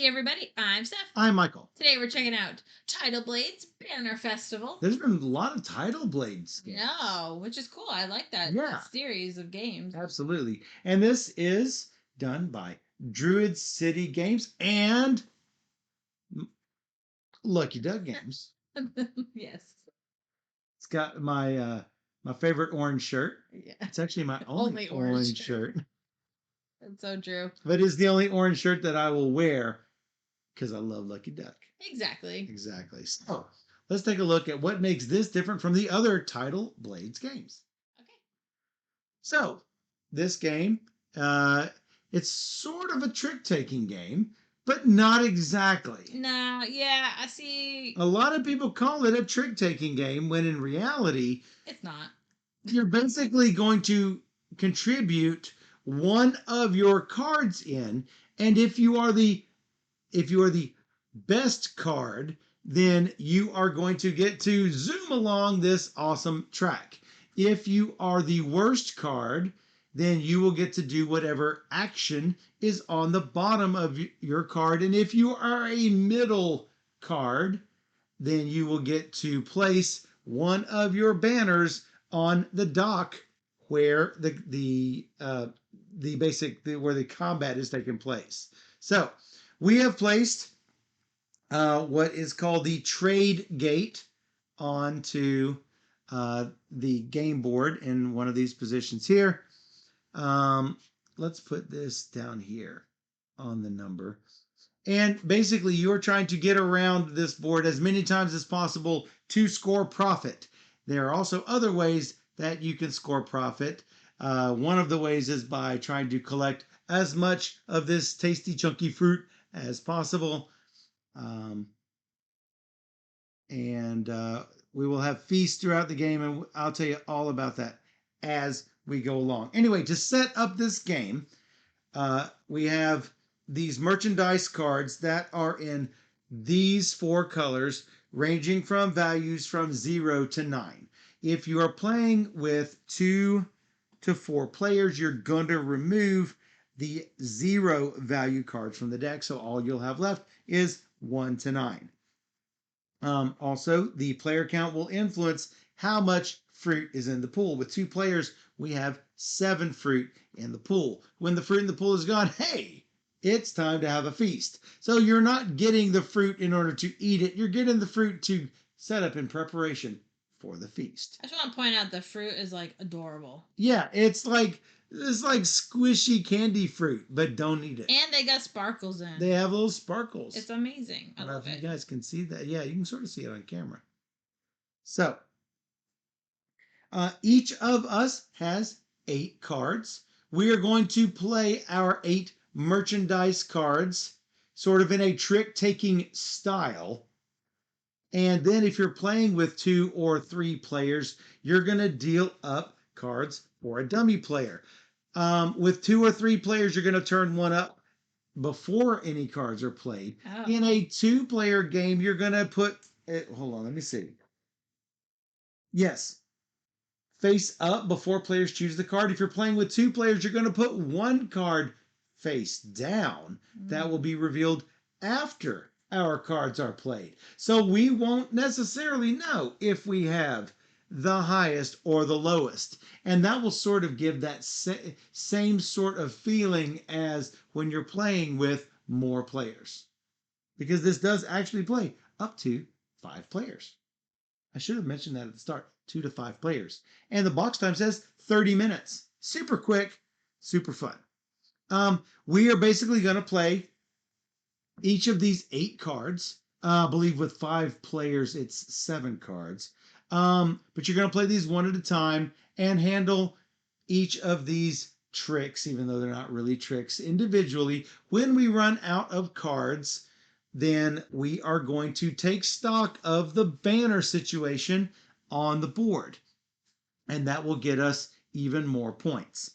Hey everybody, I'm Steph. I'm Michael. Today we're checking out Tidal Blades Banner Festival. There's been a lot of Tidal Blades games. No, which is cool. I like that, Yeah. that series of games. Absolutely. And this is done by Druid City Games and Lucky Duck Games. Yes. It's got my favorite orange shirt. Yeah. It's actually my only orange shirt. That's so true. But it's the only orange shirt that I will wear because I love Lucky Duck. Exactly. Exactly. So let's take a look at what makes this different from the other Tidal Blades games. Okay. So this game, it's sort of a trick-taking game, but not exactly. Nah, yeah, I see. A lot of people call it a trick-taking game when in reality, It's not. you're basically going to contribute one of your cards in, and if you are the best card, then you are going to get to zoom along this awesome track. If you are the worst card, then you will get to do whatever action is on the bottom of your card. And if you are a middle card, then you will get to place one of your banners on the dock where where the combat is taking place. So we have placed what is called the trade gate onto the game board in one of these positions here. Let's put this down here on the number. And basically, you're trying to get around this board as many times as possible to score profit. There are also other ways that you can score profit. One of the ways is by trying to collect as much of this tasty, chunky fruit as possible. And we will have feasts throughout the game, and I'll tell you all about that as we go along. Anyway, to set up this game, we have these merchandise cards that are in these 4 colors, ranging from values from 0 to 9. If you are playing with 2 to 4 players, you're going to remove the 0 value cards from the deck, so all you'll have left is 1 to 9. Also, the player count will influence how much fruit is in the pool. With 2 players, we have 7 fruit in the pool. When the fruit in the pool is gone, hey, it's time to have a feast. So you're not getting the fruit in order to eat it. You're getting the fruit to set up in preparation for the feast. I just want to point out the fruit is like adorable. Yeah, it's like squishy candy fruit, but don't eat it. And they got sparkles in. They have little sparkles. It's amazing. I love it. You guys can see that. Yeah, you can sort of see it on camera. So, each of us has 8 cards. We are going to play our 8 merchandise cards sort of in a trick-taking style. And then if you're playing with 2 or 3 players, you're going to deal up cards for a dummy player. With 2 or 3 players, you're going to turn one up before any cards are played. Oh. In a 2-player game, you're going to put... hold on, let me see. Yes. Face up before players choose the card. If you're playing with 2 players, you're going to put 1 card face down. That will be revealed after our cards are played. So we won't necessarily know if we have the highest or the lowest. And that will sort of give that same sort of feeling as when you're playing with more players. Because this does actually play up to 5 players. I should have mentioned that at the start. 2 to 5 players. And the box time says 30 minutes. Super quick, super fun. We are basically going to play each of these 8 cards. I believe with 5 players, it's 7 cards. But you're going to play these one at a time and handle each of these tricks, even though they're not really tricks, individually. When we run out of cards, then we are going to take stock of the banner situation on the board. And that will get us even more points.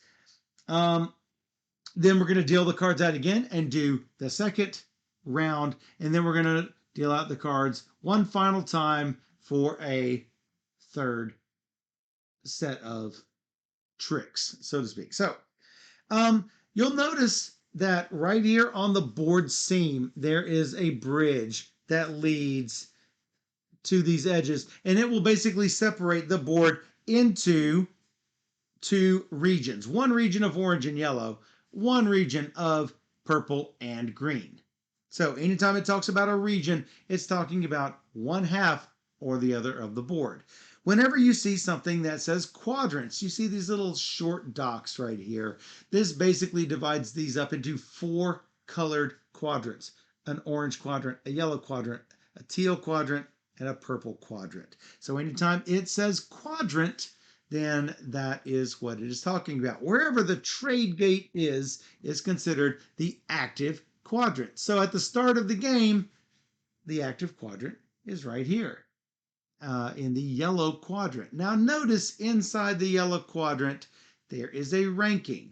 Then we're going to deal the cards out again and do the second round. And then we're going to deal out the cards one final time for a third set of tricks, so to speak. So you'll notice that right here on the board seam, there is a bridge that leads to these edges, and it will basically separate the board into two regions. One region of orange and yellow, one region of purple and green. So anytime it talks about a region, it's talking about one half or the other of the board. Whenever you see something that says quadrants, you see these little short docks right here. This basically divides these up into four colored quadrants: an orange quadrant, a yellow quadrant, a teal quadrant, and a purple quadrant. So anytime it says quadrant, then that is what it is talking about. Wherever the trade gate is considered the active quadrant. So at the start of the game, the active quadrant is right here in the yellow quadrant. Now notice inside the yellow quadrant, there is a ranking.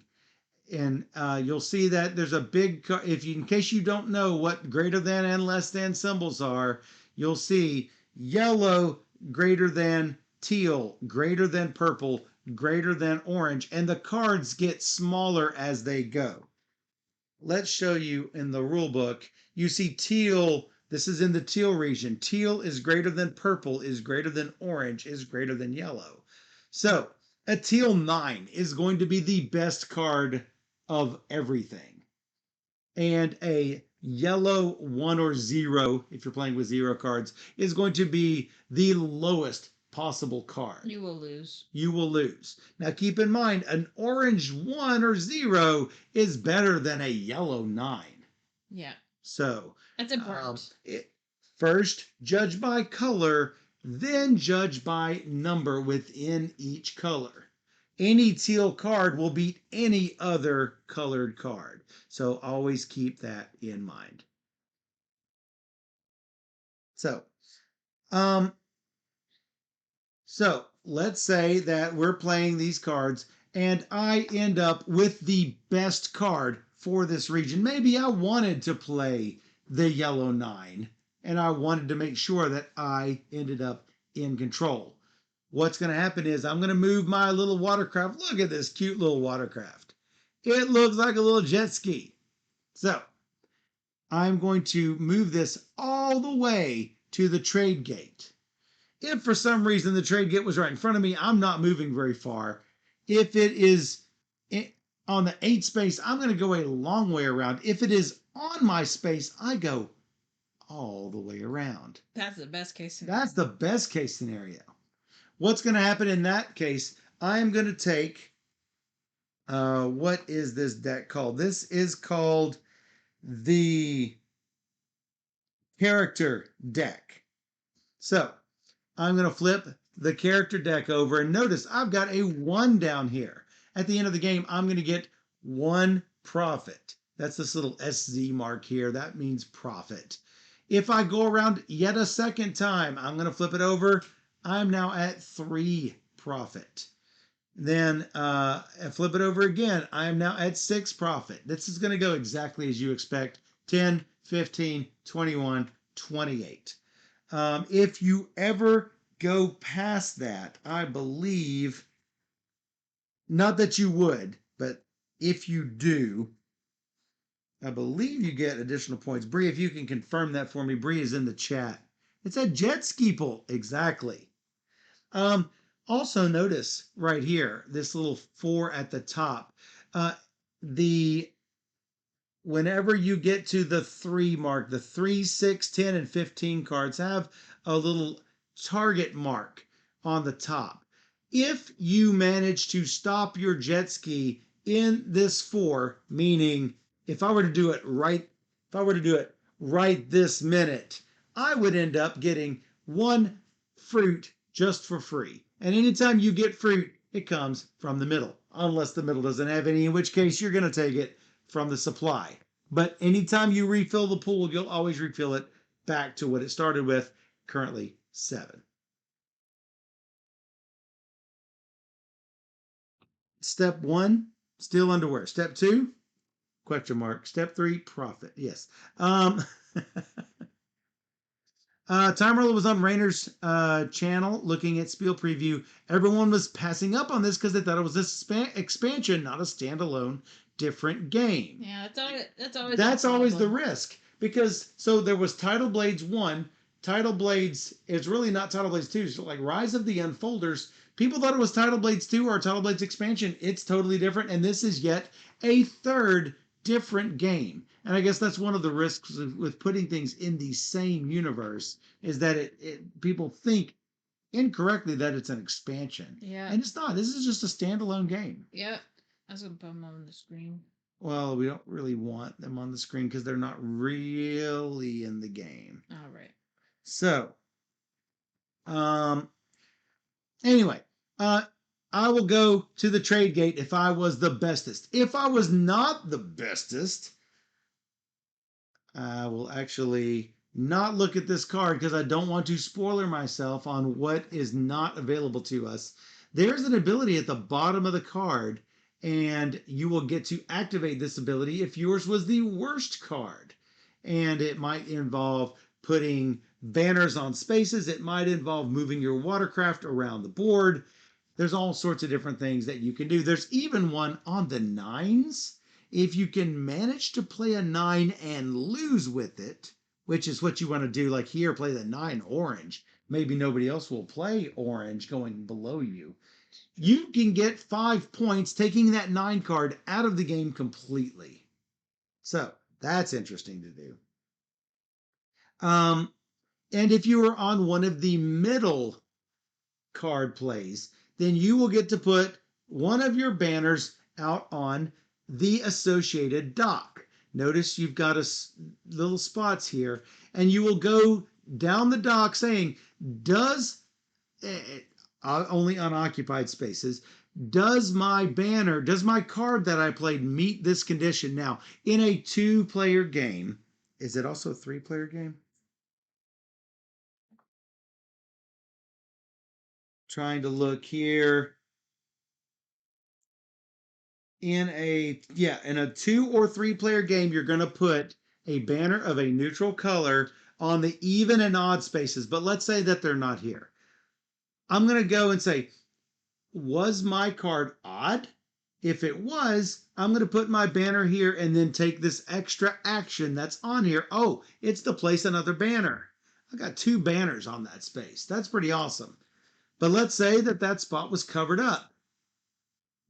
And you'll see that there's a big, in case you don't know what greater than and less than symbols are, you'll see yellow greater than teal, greater than purple, greater than orange, and the cards get smaller as they go. Let's show you in the rule book. You see teal, this is in the teal region. Teal is greater than purple, is greater than orange, is greater than yellow. So a teal 9 is going to be the best card of everything. And a yellow 1 or 0, if you're playing with 0 cards, is going to be the lowest possible card. You will lose. You will lose. Now keep in mind, an orange 1 or 0 is better than a yellow 9. Yeah. So that's important. First, judge by color, then judge by number within each color. Any teal card will beat any other colored card. So always keep that in mind. So let's say that we're playing these cards and I end up with the best card for this region. Maybe I wanted to play the yellow 9 and I wanted to make sure that I ended up in control. What's going to happen is I'm going to move my little watercraft. Look at this cute little watercraft. It looks like a little jet ski. So I'm going to move this all the way to the trade gate. If for some reason the trade gate was right in front of me, I'm not moving very far. If it is on the 8 space, I'm going to go a long way around. If it is on my space, I go all the way around. That's the best case scenario. That's the best case scenario. What's going to happen in that case? I am going to take, what is this deck called? This is called the character deck. So I'm going to flip the character deck over and notice I've got a 1 down here. At the end of the game, I'm going to get 1 profit. That's this little SZ mark here. That means profit. If I go around yet a second time, I'm going to flip it over. I'm now at 3 profit. Then I flip it over again. I am now at 6 profit. This is going to go exactly as you expect. 10, 15, 21, 28. If you ever go past that, I believe, not that you would, but if you do, I believe you get additional points. Bree, if you can confirm that for me. Bree is in the chat. It's a jet ski-pull. Exactly. Also notice right here, this little 4 at the top. Whenever you get to the 3 mark, the 3, 6, 10, and 15 cards have a little target mark on the top. If you manage to stop your jet ski in this 4, meaning if I were to do it right this minute, I would end up getting 1 fruit just for free. And anytime you get fruit, it comes from the middle, unless the middle doesn't have any, in which case you're going to take it from the supply. But anytime you refill the pool, you'll always refill it back to what it started with, currently 7. Step 1, steal underwear. Step 2, question mark. Step 3, profit. Yes. Time Roller was on Rainer's channel looking at Spiel Preview. Everyone was passing up on this because they thought it was this expansion, not a standalone different game. Yeah, that's always That's a always the problem. risk because so there was Tidal Blades 1. Tidal Blades is really not Tidal Blades 2. So like Rise of the Unfolders, people thought it was Tidal Blades 2 or Tidal Blades expansion. It's totally different. And this is yet a third different game. And I guess that's one of the risks with putting things in the same universe is that people think incorrectly that it's an expansion. Yeah. And it's not. This is just a standalone game. Yep. I was gonna put them on the screen. Well, we don't really want them on the screen because they're not really in the game. All right. So, um, anyway, I will go to the trade gate if I was the bestest. If I was not the bestest, I will actually not look at this card because I don't want to spoiler myself on what is not available to us. There's an ability at the bottom of the card, and you will get to activate this ability if yours was the worst card. And it might involve putting banners on spaces, it might involve moving your watercraft around the board. There's all sorts of different things that you can do. There's even one on the nines. If you can manage to play a 9 and lose with it, which is what you want to do, like here, play the 9 orange. Maybe nobody else will play orange going below you. You can get 5 points taking that 9 card out of the game completely. So that's interesting to do. And if you are on one of the middle card plays, then you will get to put one of your banners out on the associated dock. Notice you've got little spots here, and you will go down the dock saying, does, only unoccupied spaces, does my banner, does my card that I played meet this condition? Now, in a 2-player game, is it also a 3-player game? Trying to look here. In a 2 or 3-player game, you're going to put a banner of a neutral color on the even and odd spaces. But let's say that they're not here. I'm going to go and say, was my card odd? If it was, I'm going to put my banner here and then take this extra action that's on here. Oh, it's to place another banner. I got 2 banners on that space. That's pretty awesome. But let's say that that spot was covered up,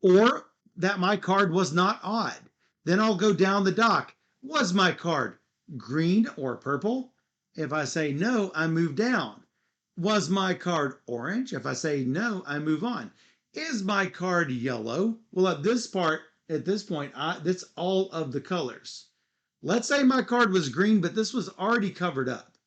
or that my card was not odd. Then I'll go down the dock. Was my card green or purple? If I say no, I move down. Was my card orange? If I say no, I move on. Is my card yellow? Well, at this point, that's all of the colors. Let's say my card was green, but this was already covered up.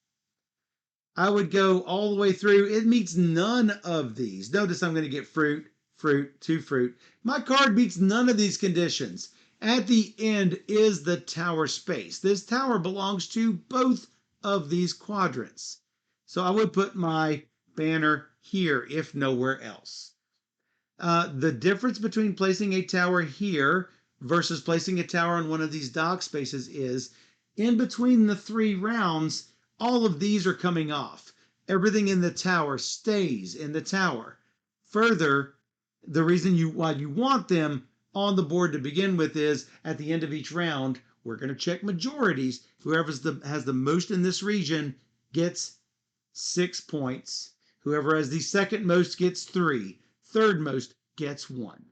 I would go all the way through. It meets none of these. Notice I'm going to get fruit, fruit, 2 fruit. My card meets none of these conditions. At the end is the tower space. This tower belongs to both of these quadrants. So I would put my banner here, if nowhere else. The difference between placing a tower here versus placing a tower on one of these dock spaces is in between the 3 rounds, all of these are coming off. Everything in the tower stays in the tower. Further, the reason why you want them on the board to begin with is at the end of each round, we're going to check majorities. Whoever has the most in this region gets 6 points. Whoever has the second most gets 3. Third most gets 1.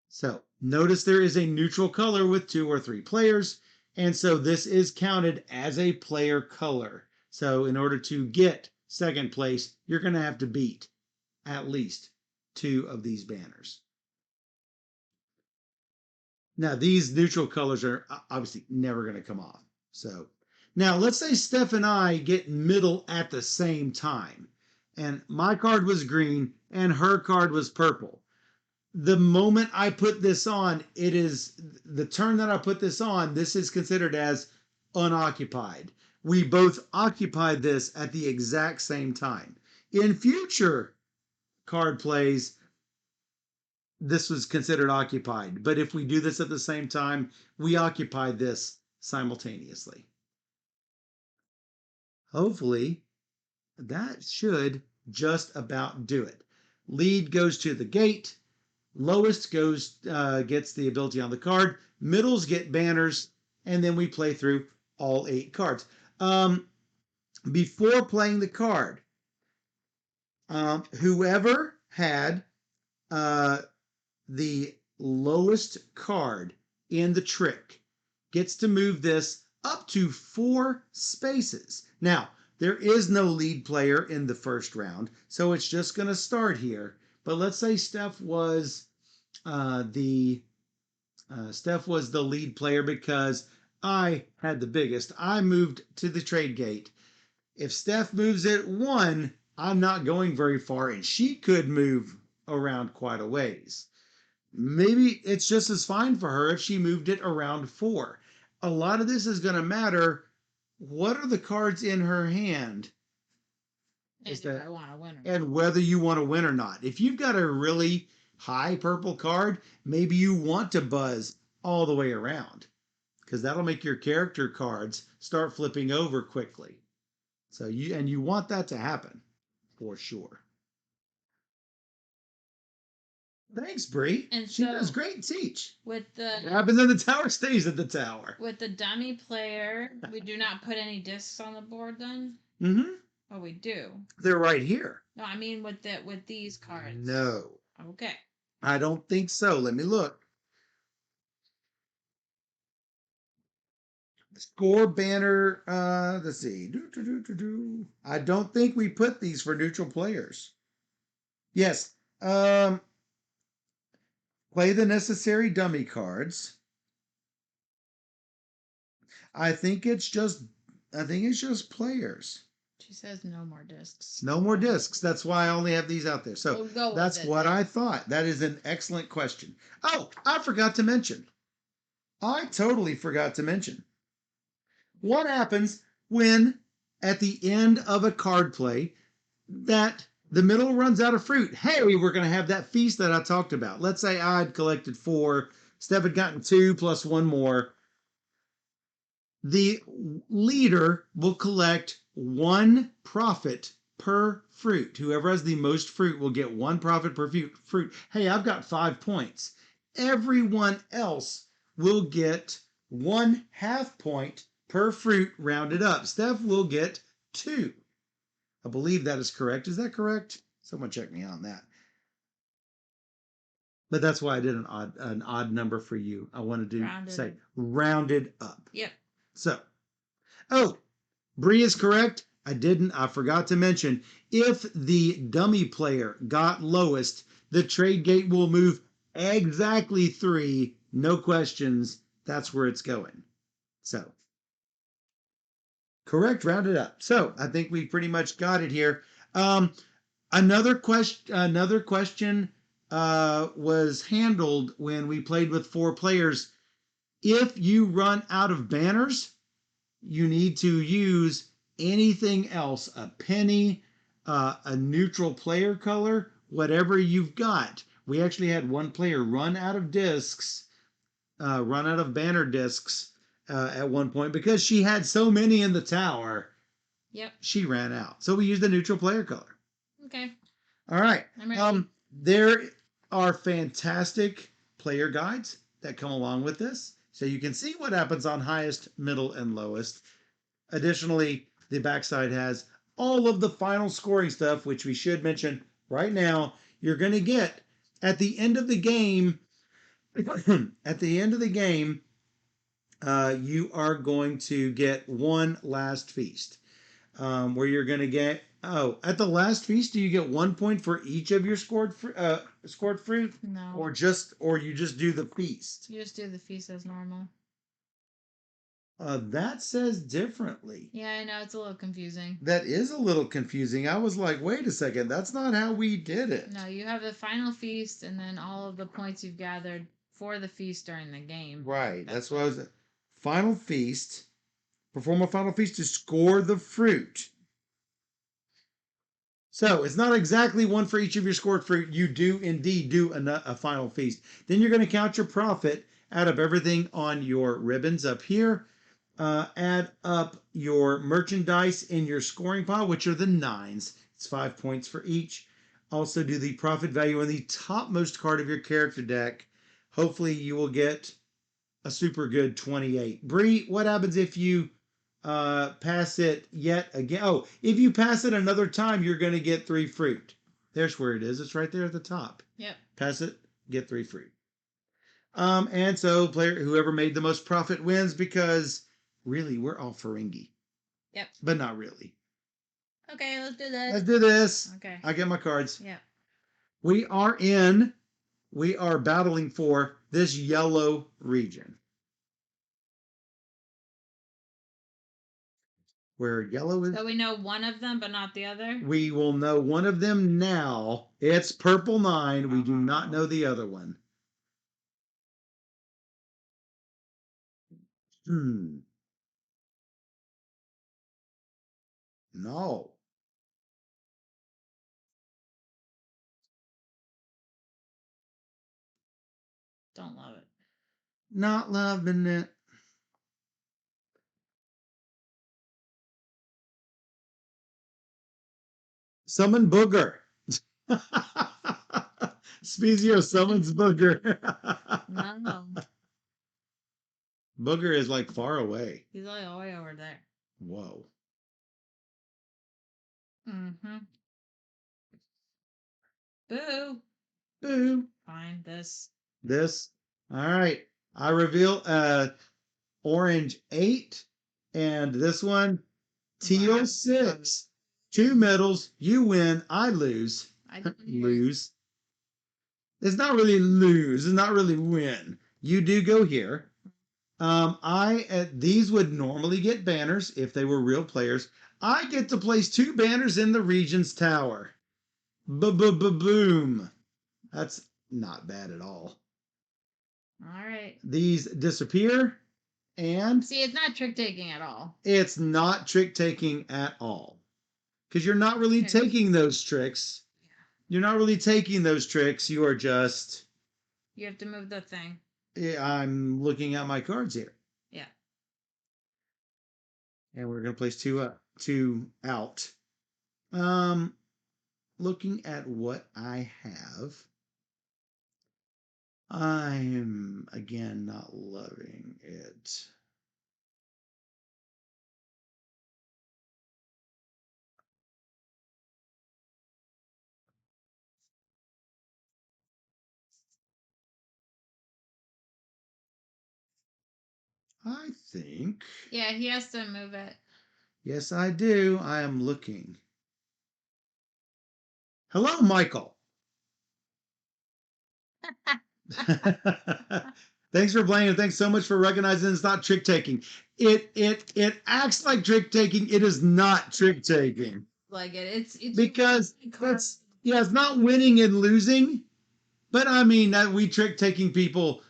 So notice there is a neutral color with 2 or 3 players. And so this is counted as a player color. So in order to get second place, you're going to have to beat at least 2 of these banners. Now, these neutral colors are obviously never going to come off. So now let's say Steph and I get middle at the same time. And my card was green and her card was purple. The moment I put this on, it is the turn that I put this on, this is considered as unoccupied. We both occupied this at the exact same time. In future card plays, this was considered occupied. But if we do this at the same time, we occupy this simultaneously. Hopefully, that should just about do it. Lead goes to the gate. Lowest gets the ability on the card. Middles get banners, and then we play through all 8 cards. Before playing the card, whoever had the lowest card in the trick gets to move this up to 4 spaces. Now, there is no lead player in the first round, so it's just going to start here. But let's say Steph was the lead player because I had the biggest. I moved to the trade gate. If Steph moves it 1, I'm not going very far, and she could move around quite a ways. Maybe it's just as fine for her if she moved it around 4. A lot of this is going to matter. What are the cards in her hand? And if I want to win and whether you want to win or not. If you've got a really high purple card, maybe you want to buzz all the way around because that'll make your character cards start flipping over quickly. So you want that to happen for sure. Thanks, Bree. And she so does great teach. What happens in the tower stays at the tower. With the dummy player, we do not put any discs on the board then? Mm-hmm. Oh, we do. They're right here. No, I mean with these cards. No. Okay. I don't think so. Let me look. Score banner. Let's see. I don't think we put these for neutral players. Yes. Play the necessary dummy cards. I think it's just players. She says no more discs. No more discs. That's why I only have these out there. So that's what I thought. That is an excellent question. Oh, I forgot to mention. I totally forgot to mention. What happens when, at the end of a card play, that the middle runs out of fruit? Hey, we're going to have that feast that I talked about. Let's say I'd collected 4. Steph had gotten 2 plus 1 more. The leader will collect 1 profit per fruit. Whoever has the most fruit will get 1 profit per fruit. Hey, I've got 5 points. Everyone else will get 1/2 point per fruit rounded up. Steph will get 2. I believe that is correct. Is that correct? Someone check me on that. But that's why I did an odd number for you. I wanted to rounded up. Yep. So, Bree is correct. I forgot to mention, if the dummy player got lowest, the trade gate will move exactly 3. No questions. That's where it's going. So, correct, rounded up. So, I think we pretty much got it here. Another question was handled when we played with 4 players. If you run out of banners, you need to use anything else, a penny, a neutral player color, whatever you've got. We actually had one player run out of banner discs at one point because she had so many in the tower. Yep. She ran out. So we used a neutral player color. Okay. All right. I'm ready. There are fantastic player guides that come along with this. So you can see what happens on highest, middle, and lowest. Additionally, the backside has all of the final scoring stuff, which we should mention right now. You're going to get at the end of the game, you are going to get one last feast, where you're going to get, at the last feast, do you get 1 point for each of your scored fruit? No. Or you just do the feast? You just do the feast as normal. That says differently. Yeah, I know. It's a little confusing. That is a little confusing. I was like, wait a second. That's not how we did it. No, you have the final feast and then all of the points you've gathered for the feast during the game. Right. That's what I was... Final feast. Perform a final feast to score the fruit. So it's not exactly 1 for each of your scored fruit. You do indeed do a final feast. Then you're going to count your profit out of everything on your ribbons up here. Add up your merchandise in your scoring pile, which are the 9s. It's 5 points for each. Also, do the profit value on the topmost card of your character deck. Hopefully, you will get a super good 28. Bree, what happens if you pass it yet again? Oh, if you pass it another time, you're going to get 3 fruit. There's where it is. It's right there at the top. Yep. Pass it, get 3 fruit. And so whoever made the most profit wins because really we're all Ferengi. Yep. But not really. Okay, let's do that. Let's do this. Okay. I get my cards. Yep. We are battling for this yellow region. Where yellow is. So we know one of them, but not the other? We will know one of them now. It's purple 9. We do not know the other one. No. Don't love it. Not loving it. Summon Booger. Spezio summons Booger. No. Booger is like far away. He's like all the way over there. Whoa. Mm-hmm. Boo. Boo. Fine, this. This. All right. I reveal orange 8 and this one teal Wow. 6. 2 medals. You win. I lose. I didn't lose. It's not really lose. It's not really win. You do go here. These would normally get banners if they were real players. I get to place 2 banners in the Regent's Tower. Boom. That's not bad at all. All right. These disappear, and see, it's not trick taking at all. It's not trick taking at all, because you're not really taking those tricks. Yeah. You're not really taking those tricks. You are just. You have to move the thing. I'm looking at my cards here. Yeah. And we're gonna place 2 out. Looking at what I have. I'm, again, not loving it. I think. Yeah, he has to move it. Yes, I do. I am looking. Hello, Michael. Thanks for playing and thanks so much for recognizing it's not trick taking. It acts like trick taking. It is not trick taking. Like it's because it's not winning and losing. But I mean that we trick taking people.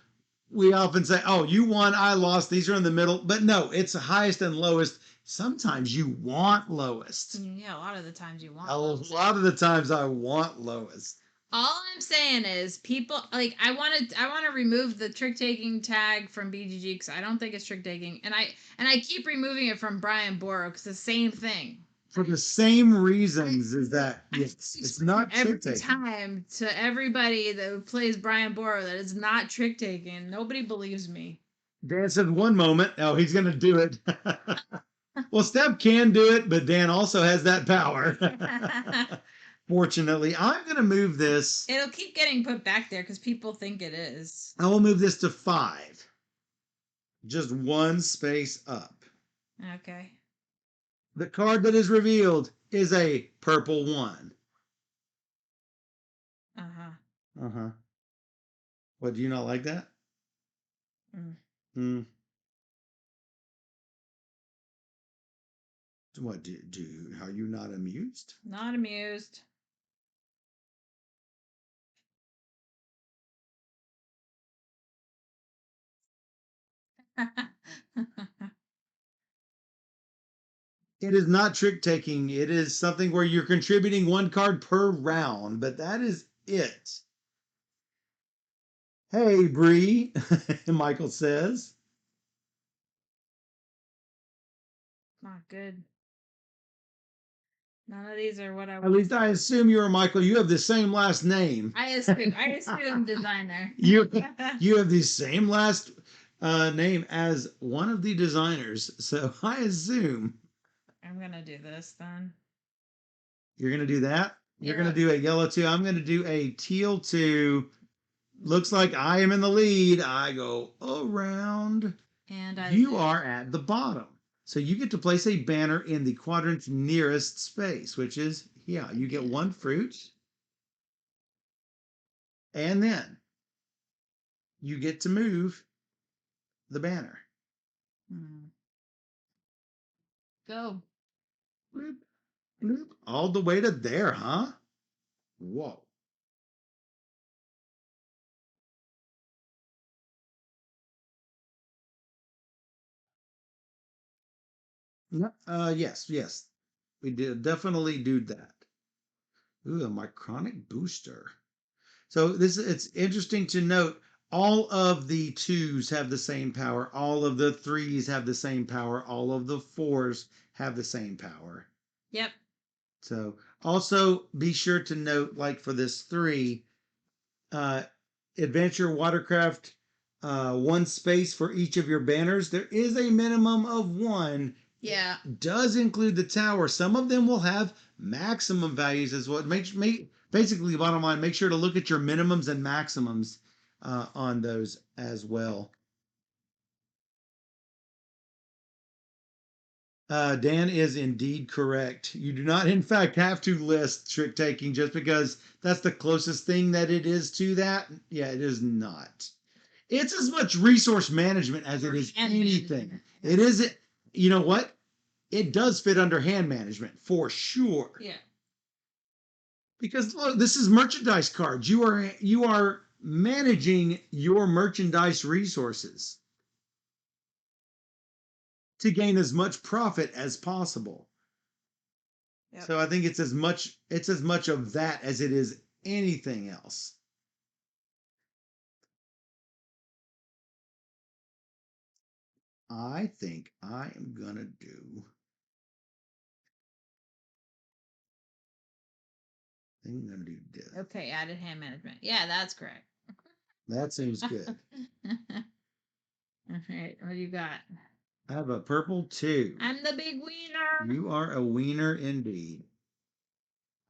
We often say, "Oh, you won, I lost. These are in the middle." But no, it's highest and lowest. Sometimes you want lowest. Yeah, a lot of the times you want. A lot of the times I want lowest. All I'm saying is, people like I want to remove the trick taking tag from BGG because I don't think it's trick taking, and I keep removing it from Brian Borough because the same thing. For the same reasons as that it's not trick taking. Every time to everybody that plays Brian Borough that it's not trick taking. Nobody believes me. Dan said one moment, oh, he's gonna do it. Well, Steph can do it, but Dan also has that power. Fortunately, I'm going to move this. It'll keep getting put back there because people think it is. I will move this to 5. Just 1 space up. Okay. The card that is revealed is a purple 1. Uh-huh. Uh-huh. What, do you not like that? What, are you not amused? Not amused. It is not trick taking. It is something where you're contributing 1 card per round, but that is it. Hey, Bree, Michael says. Not good. None of these are what I At want. least I assume you are Michael. You have the same last name. I assume designer. you have the same last name as one of the designers. So I assume I'm gonna do this then. you're gonna do that. You're gonna Yep. do a yellow 2. I'm gonna do a teal 2. Looks like I am in the lead. I go around. And You are at the bottom. So you get to place a banner in the quadrant's nearest space, which is, yeah, you get one fruit. And then you get to move the banner. Go. Bloop, bloop, all the way to there, huh? Whoa. Yes. We did definitely do that. Ooh, a micronic booster. So it's interesting to note all of the 2s have the same power, all of the 3s have the same power, all of the 4s have the same power. Yep. So also be sure to note, like for this 3, adventure watercraft, 1 space for each of your banners. There is a minimum of 1. Yeah. Does include the tower. Some of them will have maximum values as well. Basically, bottom line, make sure to look at your minimums and maximums on those as well. Dan is indeed correct. You do not, in fact, have to list trick taking just because that's the closest thing that it is to that. Yeah, it is not. It's as much resource management as it is anything. It is, you know what? It does fit under hand management for sure. Yeah. Because look, this is merchandise cards. You are managing your merchandise resources to gain as much profit as possible. Yep. So I think it's as much of that as it is anything else. I think I am gonna do. I'm gonna do this. Okay, added hand management. Yeah, that's correct. That seems good. All right, what do you got? I have a purple 2. I'm the big wiener. You are a wiener indeed.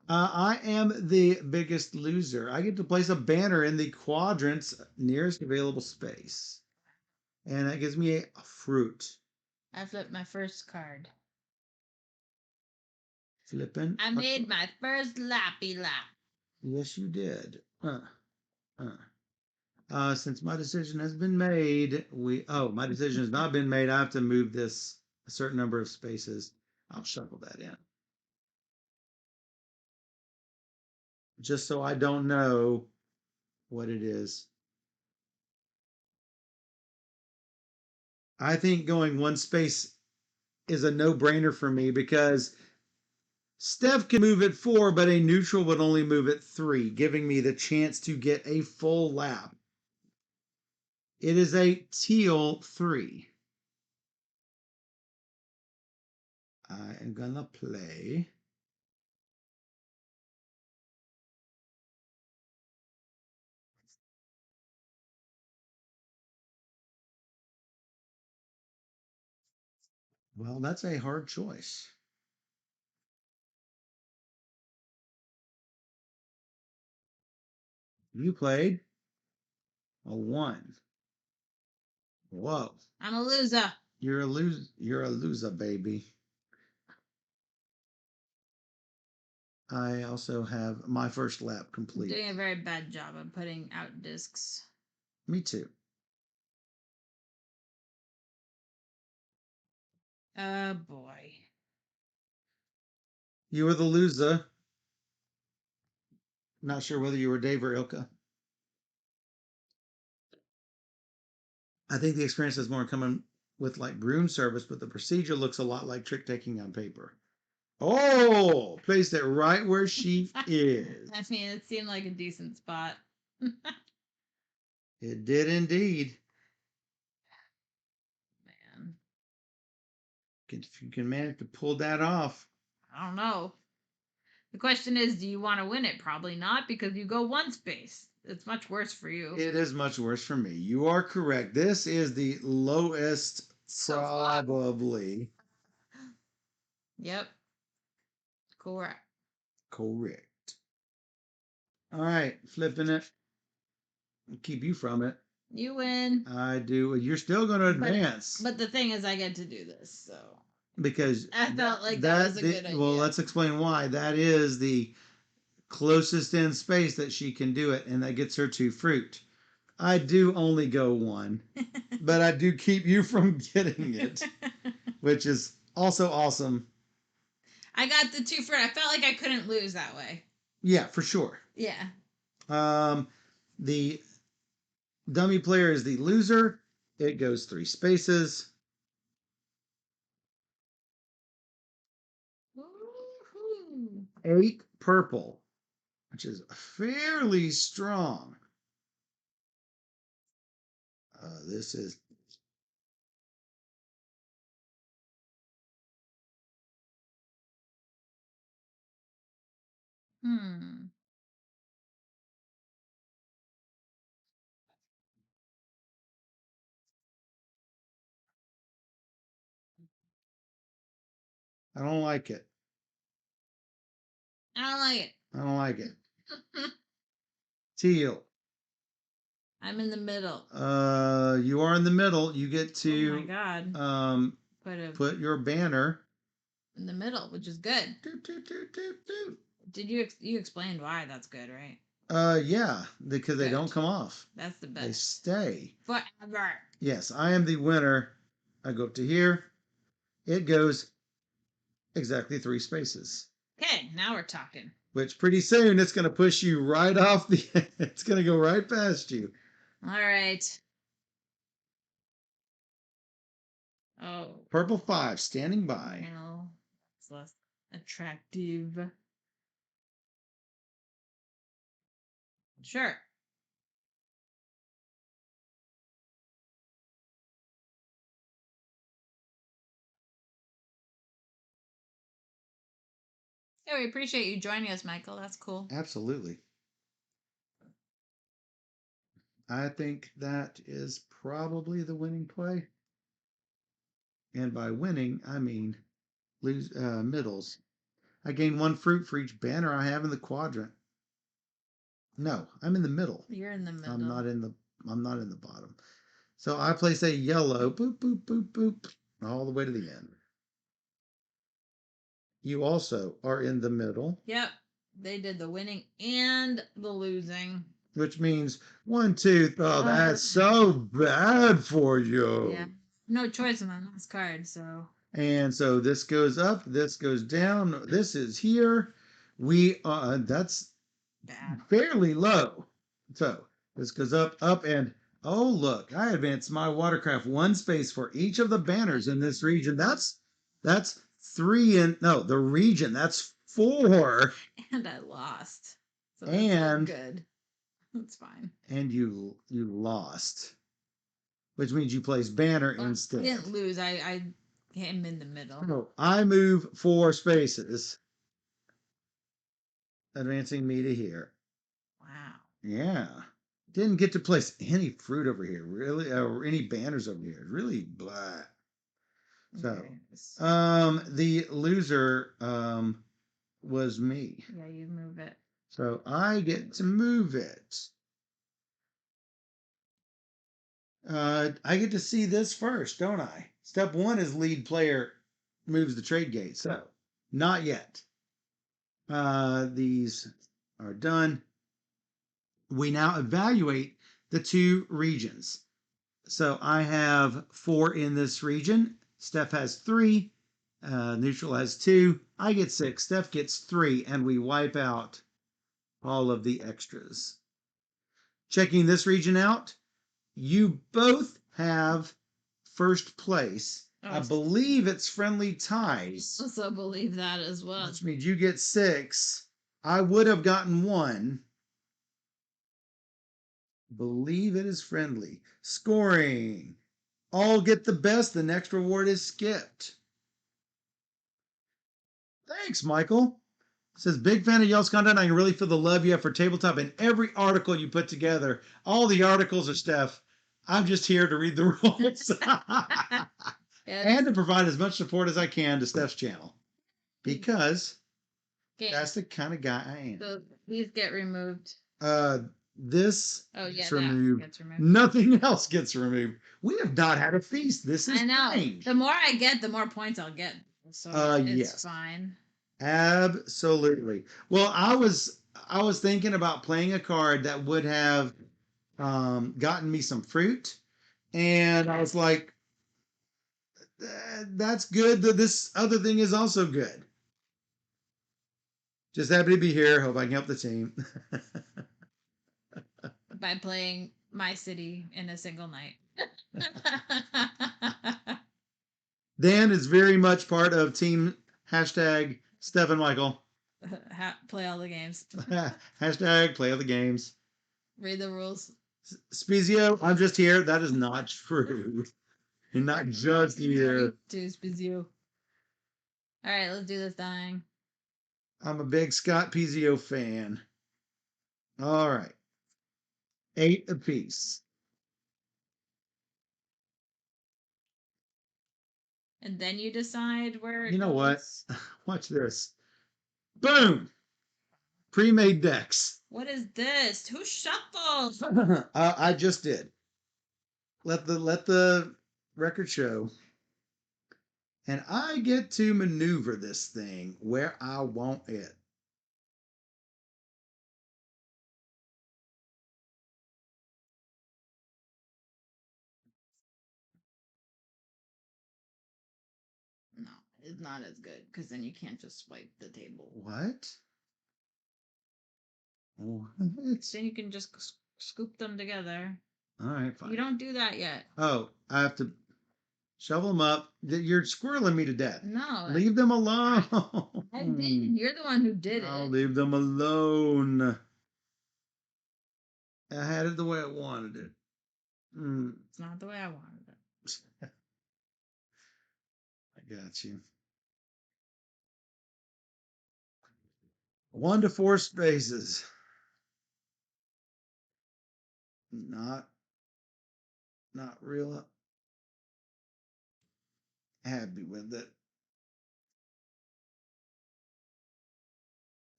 I am the biggest loser. I get to place a banner in the quadrant's nearest available space. And that gives me a fruit. I flipped my first card. Flipping. I made my first lappy lap. Yes, you did. Since my decision has been made, my decision has not been made. I have to move this a certain number of spaces. I'll shuffle that in. Just so I don't know what it is. I think going 1 space is a no-brainer for me because Steph can move at 4, but a neutral would only move at 3, giving me the chance to get a full lap. It is a teal 3. I am gonna play. Well, that's a hard choice. You played a 1. Whoa. I'm a loser. You're a loser, baby. I also have my first lap complete. Doing a very bad job of putting out discs. Me too. Oh boy. You were the loser. Not sure whether you were Dave or Ilka. I think the experience is more coming with like broom service, but the procedure looks a lot like trick taking on paper. Oh, placed it right where she is. I mean, it seemed like a decent spot. It did indeed. Man. If you can manage to pull that off. I don't know. The question is, do you want to win it? Probably not, because you go one space. It's much worse for you. It is much worse for me. You are correct. This is the lowest, So far. probably. Yep. Correct. Correct. All right, flipping it. Keep you from it. You win. I do. You're still going to advance. But the thing is, I get to do this, so. Because I felt like that was a good idea. Well, let's explain why. That is the closest in space that she can do it, and that gets her to fruit. I do only go one, but I do keep you from getting it, which is also awesome. I got the 2 fruit. I felt like I couldn't lose that way. Yeah, for sure. Yeah. The dummy player is the loser. It goes 3 spaces. Woo-hoo. 8 purple, which is fairly strong. This is I don't like it. I don't like it. I don't like it. Teal. I'm in the middle. You are in the middle. You get to Oh my God. Put your banner in the middle, which is good. Doot, doot, doot, doot, doot. Did you explained why that's good, right? Yeah, because they Good. don't come off. That's the best. They stay forever. Yes, I am the winner. I go up to here. It goes exactly 3 spaces. Okay, now we're talking. Which pretty soon it's going to push you right off the. It's going to go right past you. All right. Oh. Purple 5 standing by. No, it's less attractive. Sure. Yeah, we appreciate you joining us, Michael. That's cool. Absolutely. I think that is probably the winning play. And by winning, I mean lose middles. I gain 1 fruit for each banner I have in the quadrant. No, I'm in the middle. You're in the middle. I'm not in the bottom. So I place a yellow, boop, boop, boop, boop, all the way to the end. You also are in the middle. Yep. They did the winning and the losing. Which means 1, 2, oh, that's so bad for you. Yeah. No choice in my last card, so. And so this goes up, this goes down, this is here. That's Bad. fairly low. So this goes up, up, and oh, look, I advanced my watercraft 1 space for each of the banners in this region. That's 3 in, no, the region, that's 4. And I lost. So and good. That's fine. And you lost. Which means you place banner instead. I didn't lose. I am in the middle. So I move 4 spaces. Advancing me to here. Wow. Yeah. Didn't get to place any fruit over here, really, or any banners over here. Really blah. Okay. So, the loser was me. Yeah, you move it. So I get to move it. I get to see this first, don't I? Step 1 is lead player moves the trade gate. So not yet. These are done. We now evaluate the 2 regions. So I have 4 in this region. Steph has 3. Neutral has 2. I get 6. Steph gets 3. And we wipe out all of the extras. Checking this region out, you both have first place. I believe it's friendly ties. I also believe that as well. Which means you get 6. I would have gotten 1. Believe it is friendly. Scoring. All get the best. The next reward is skipped. Thanks, Michael. Says, big fan of y'all's content. I can really feel the love you have for tabletop in every article you put together. All the articles are Steph. I'm just here to read the rules and to provide as much support as I can to Steph's channel because that's the kind of guy I am. So these get removed. This gets removed. Gets removed. Nothing else gets removed. We have not had a feast. This is I know. strange. The more I get, the more points I'll get. So it's yes. fine. Absolutely. Well, I was thinking about playing a card that would have gotten me some fruit, and I was like, that's good. This other thing is also good. Just happy to be here. Hope I can help the team. By playing my city in a single night. Dan is very much part of team hashtag Steph and Michael. Play all the games. Hashtag play all the games. Read the rules. Spezio, I'm just here. That is not true. You're not just here. Too Spezio. All right, let's do this thing. I'm a big Scott Pizio fan. All right. 8 apiece. And then you decide where. You know what? Watch this. Boom. Pre-made decks. What is this? Who shuffles? I just did. Let the record show. And I get to maneuver this thing where I want it. No, it's not as good because then you can't just swipe the table. What? Then you can just scoop them together. All right, fine. You don't do that yet. Oh, I have to shovel them up. You're squirreling me to death. No. Leave them alone. I didn't. You're the one who did it. I'll leave them alone. I had it the way I wanted it. It's not the way I wanted it. I got you. 1 to 4 spaces. Not real happy with it.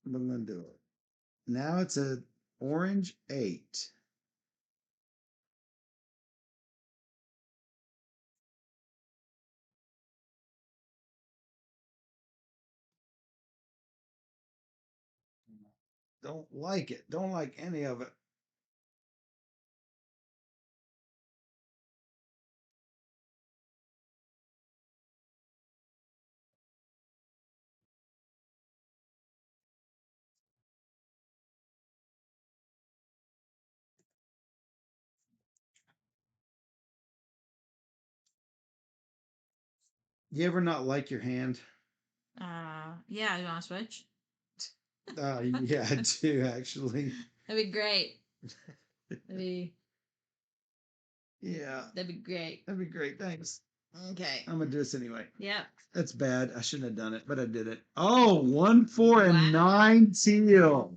But I'm gonna do it. Now it's a orange 8. Don't like it. Don't like any of it. You ever not like your hand? Yeah, you want to switch? Yeah, I do actually. That'd be great. Yeah. That'd be great. That'd be great. Thanks. Okay. I'm gonna do this anyway. Yep. That's bad. I shouldn't have done it, but I did it. Oh, 1, 4, and 9 teal.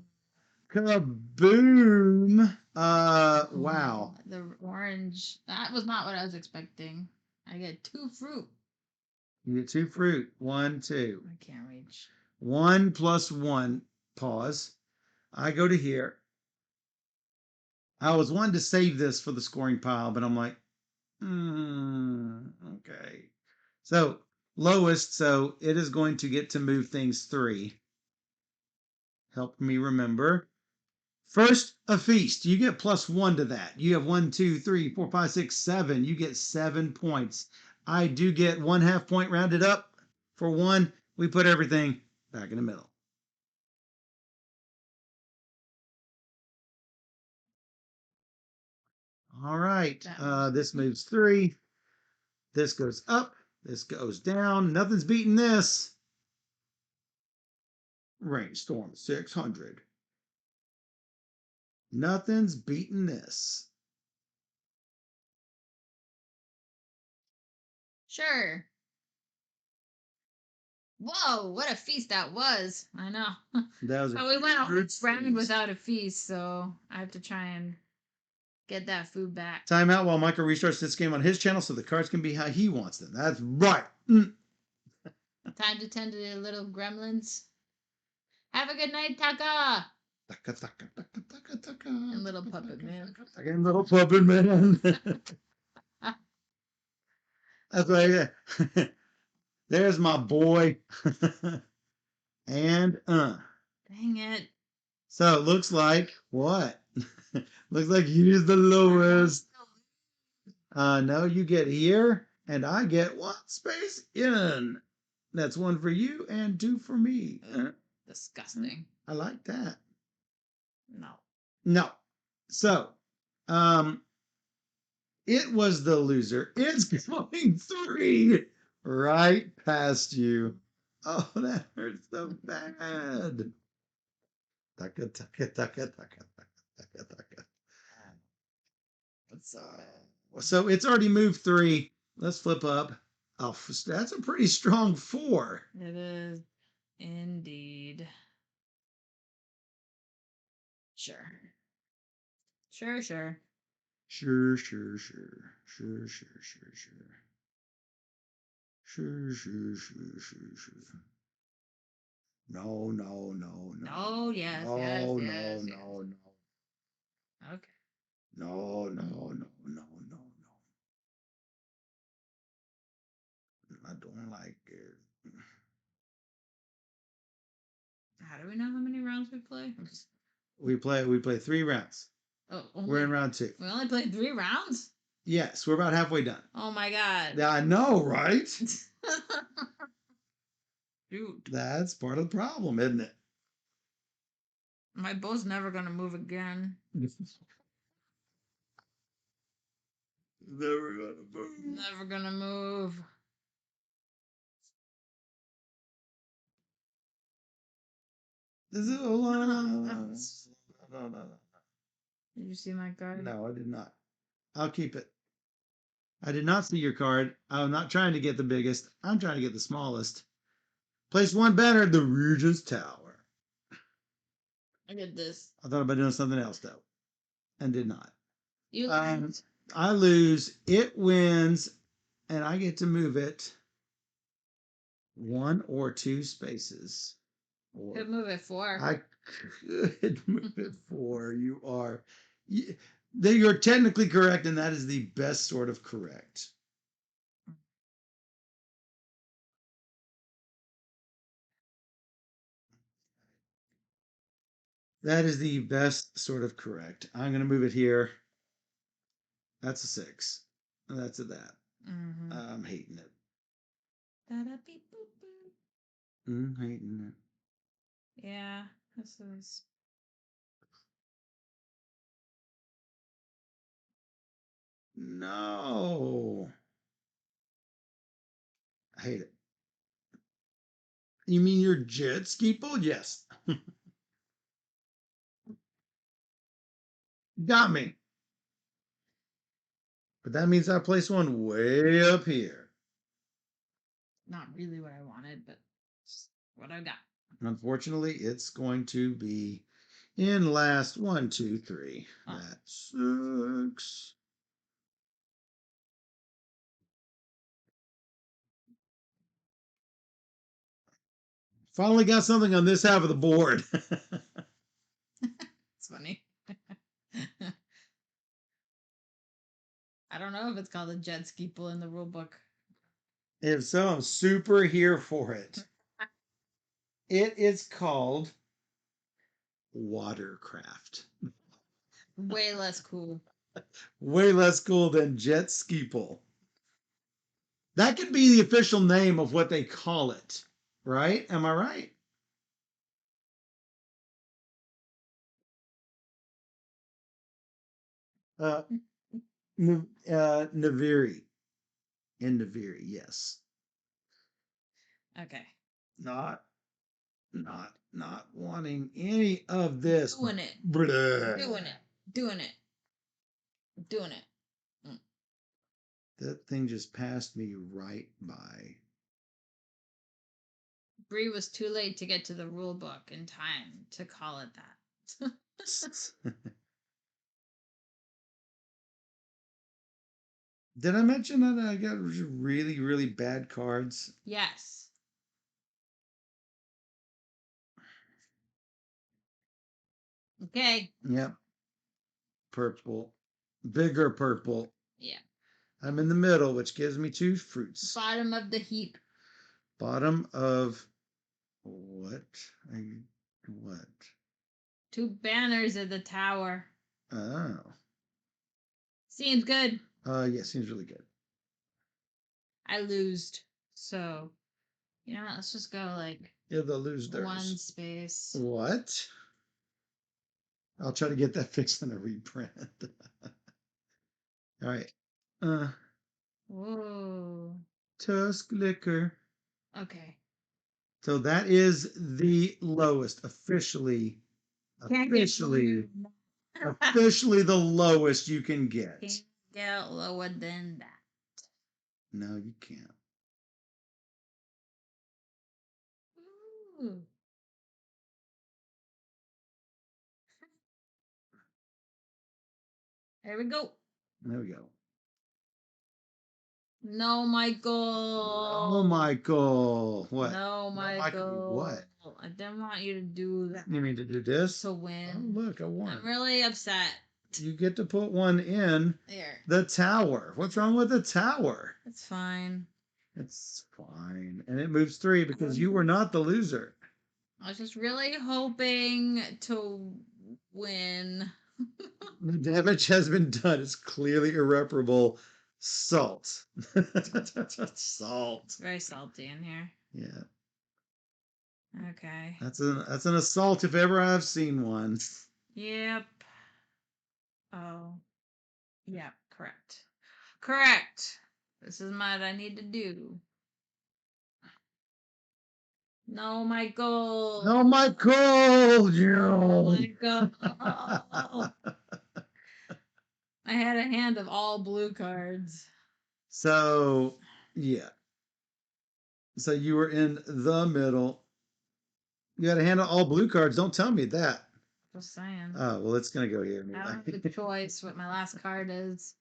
Kaboom. Wow. The orange. That was not what I was expecting. I get 2 fruit. You get 2 fruit. 1, 2. I can't reach. 1 plus 1. Pause. I go to here. I was wanting to save this for the scoring pile, but I'm like, okay. So lowest, so it is going to get to move things 3. Help me remember. First, a feast. You get +1 to that. You have 1, 2, 3, 4, 5, 6, 7. You get 7 points. I do get 1/2 point rounded up. For 1, we put everything back in the middle. All right. This moves 3. This goes up. This goes down. Nothing's beating this. Rainstorm 600. Nothing's beating this. Sure. Whoa, what a feast that was. I know. That was But we went a whole huge round feast. without a feast, so I have to try and get that food back. Time out while Michael restarts this game on his channel so the cards can be how he wants them. That's right. Mm. Time to tend to the little gremlins. Have a good night, Taka! Taka, taka, taka, taka, taka, And little taka, puppet taka, man. taka, taka, and little puppet man. That's right. There's my boy. and Dang it. So it looks like what? Looks like he's the lowest. No, you get here, and I get one space in. That's one for you and two for me. Disgusting. I like that. No. No. So, um, it was the loser. It's going 3 right past you. Oh, that hurts so bad. Taka, taka, taka, taka, taka, taka. So it's already moved 3. Let's flip up. Oh, that's a pretty strong 4. It is indeed. Sure. Sure, sure. Sure, sure, sure. Sure, sure, sure, sure. Sure, sure, sure, sure, sure. No, no, no, no. Oh, yes, no, yes, no, yes, no, no. Okay. No, no, no, no, no, no. I don't like it. How do we know how many rounds we play? We play 3 rounds. Oh, We're in round 2. we only played 3 rounds? Yes, we're about halfway done. Oh my god. Yeah, I know, right? Shoot. That's part of the problem, isn't it? My bow's never gonna move again. Never gonna move. Never gonna move. This is no. Did you see my card? No, I did not. I'll keep it. I did not see your card. I'm not trying to get the biggest. I'm trying to get the smallest. Place 1 banner at the Regent's Tower. I get this. I thought about doing something else though, and did not. You I lose. It wins, and I get to move it 1 or 2 spaces. Or could move it 4. I could move it 4. You're technically correct, and that is the best sort of correct. That is the best sort of correct. I'm going to move it here. That's a 6. That's a that. Mm-hmm. I'm hating it. Da-da-beep-boop-boop. Hating it. Yeah, this is. No. I hate it. You mean your jet ski boat? Yes. Got me. But that means I place one way up here. Not really what I wanted, but what I got. Unfortunately, it's going to be in last 1, 2, 3. Oh. That sucks. Finally got something on this half of the board. It's funny. I don't know if it's called a jet ski pool in the rule book. If so, I'm super here for it. It is called watercraft. Way less cool. Way less cool than jet ski pool. That could be the official name of what they call it, right? Am I right? Uh, Naviri. In Naviri, yes. Okay. Not wanting any of this. Doing it. Blah. Doing it. Doing it. Doing it. That thing just passed me right by. Bree was too late to get to the rule book in time to call it that. Did I mention that I got really, really bad cards? Yes. Okay. Yep. Purple. Bigger purple. Yeah. I'm in the middle, which gives me 2 fruits. Bottom of the heap. Bottom of what? What? 2 banners at the tower. Oh. Seems good. Yeah, seems really good. I loosed. So, you know what? Let's just go like Yeah, they'll lose theirs. 1 space. What? I'll try to get that fixed in a reprint. All right. Whoa. Tusk liquor. Okay. So that is the lowest officially. Can't get Officially. lower. Officially the lowest you can get. Can't get lower than that. No, you can't. Ooh. There we go. There we go. No, Michael. Oh, Michael. What? No, Michael. What? I didn't want you to do that. You mean to do this? To win. Oh, look, I won. I'm really upset. You get to put one in There. the tower. What's wrong with the tower? It's fine. It's fine. And it moves 3 because you were not the loser. I was just really hoping to win. The damage has been done. It's clearly irreparable. Salt. Salt. It's very salty in here. Yeah. Okay. That's an assault if ever I've seen one. Yep. Oh. Yep. Correct. Correct. This is what I need to do. No, Michael. No, Michael. No, Yeah. Michael. I had a hand of all blue cards. So, yeah. So you were in the middle. You had a hand of all blue cards. Don't tell me that. Just saying. Oh, well, it's going to go here. I don't have the choice what my last card is.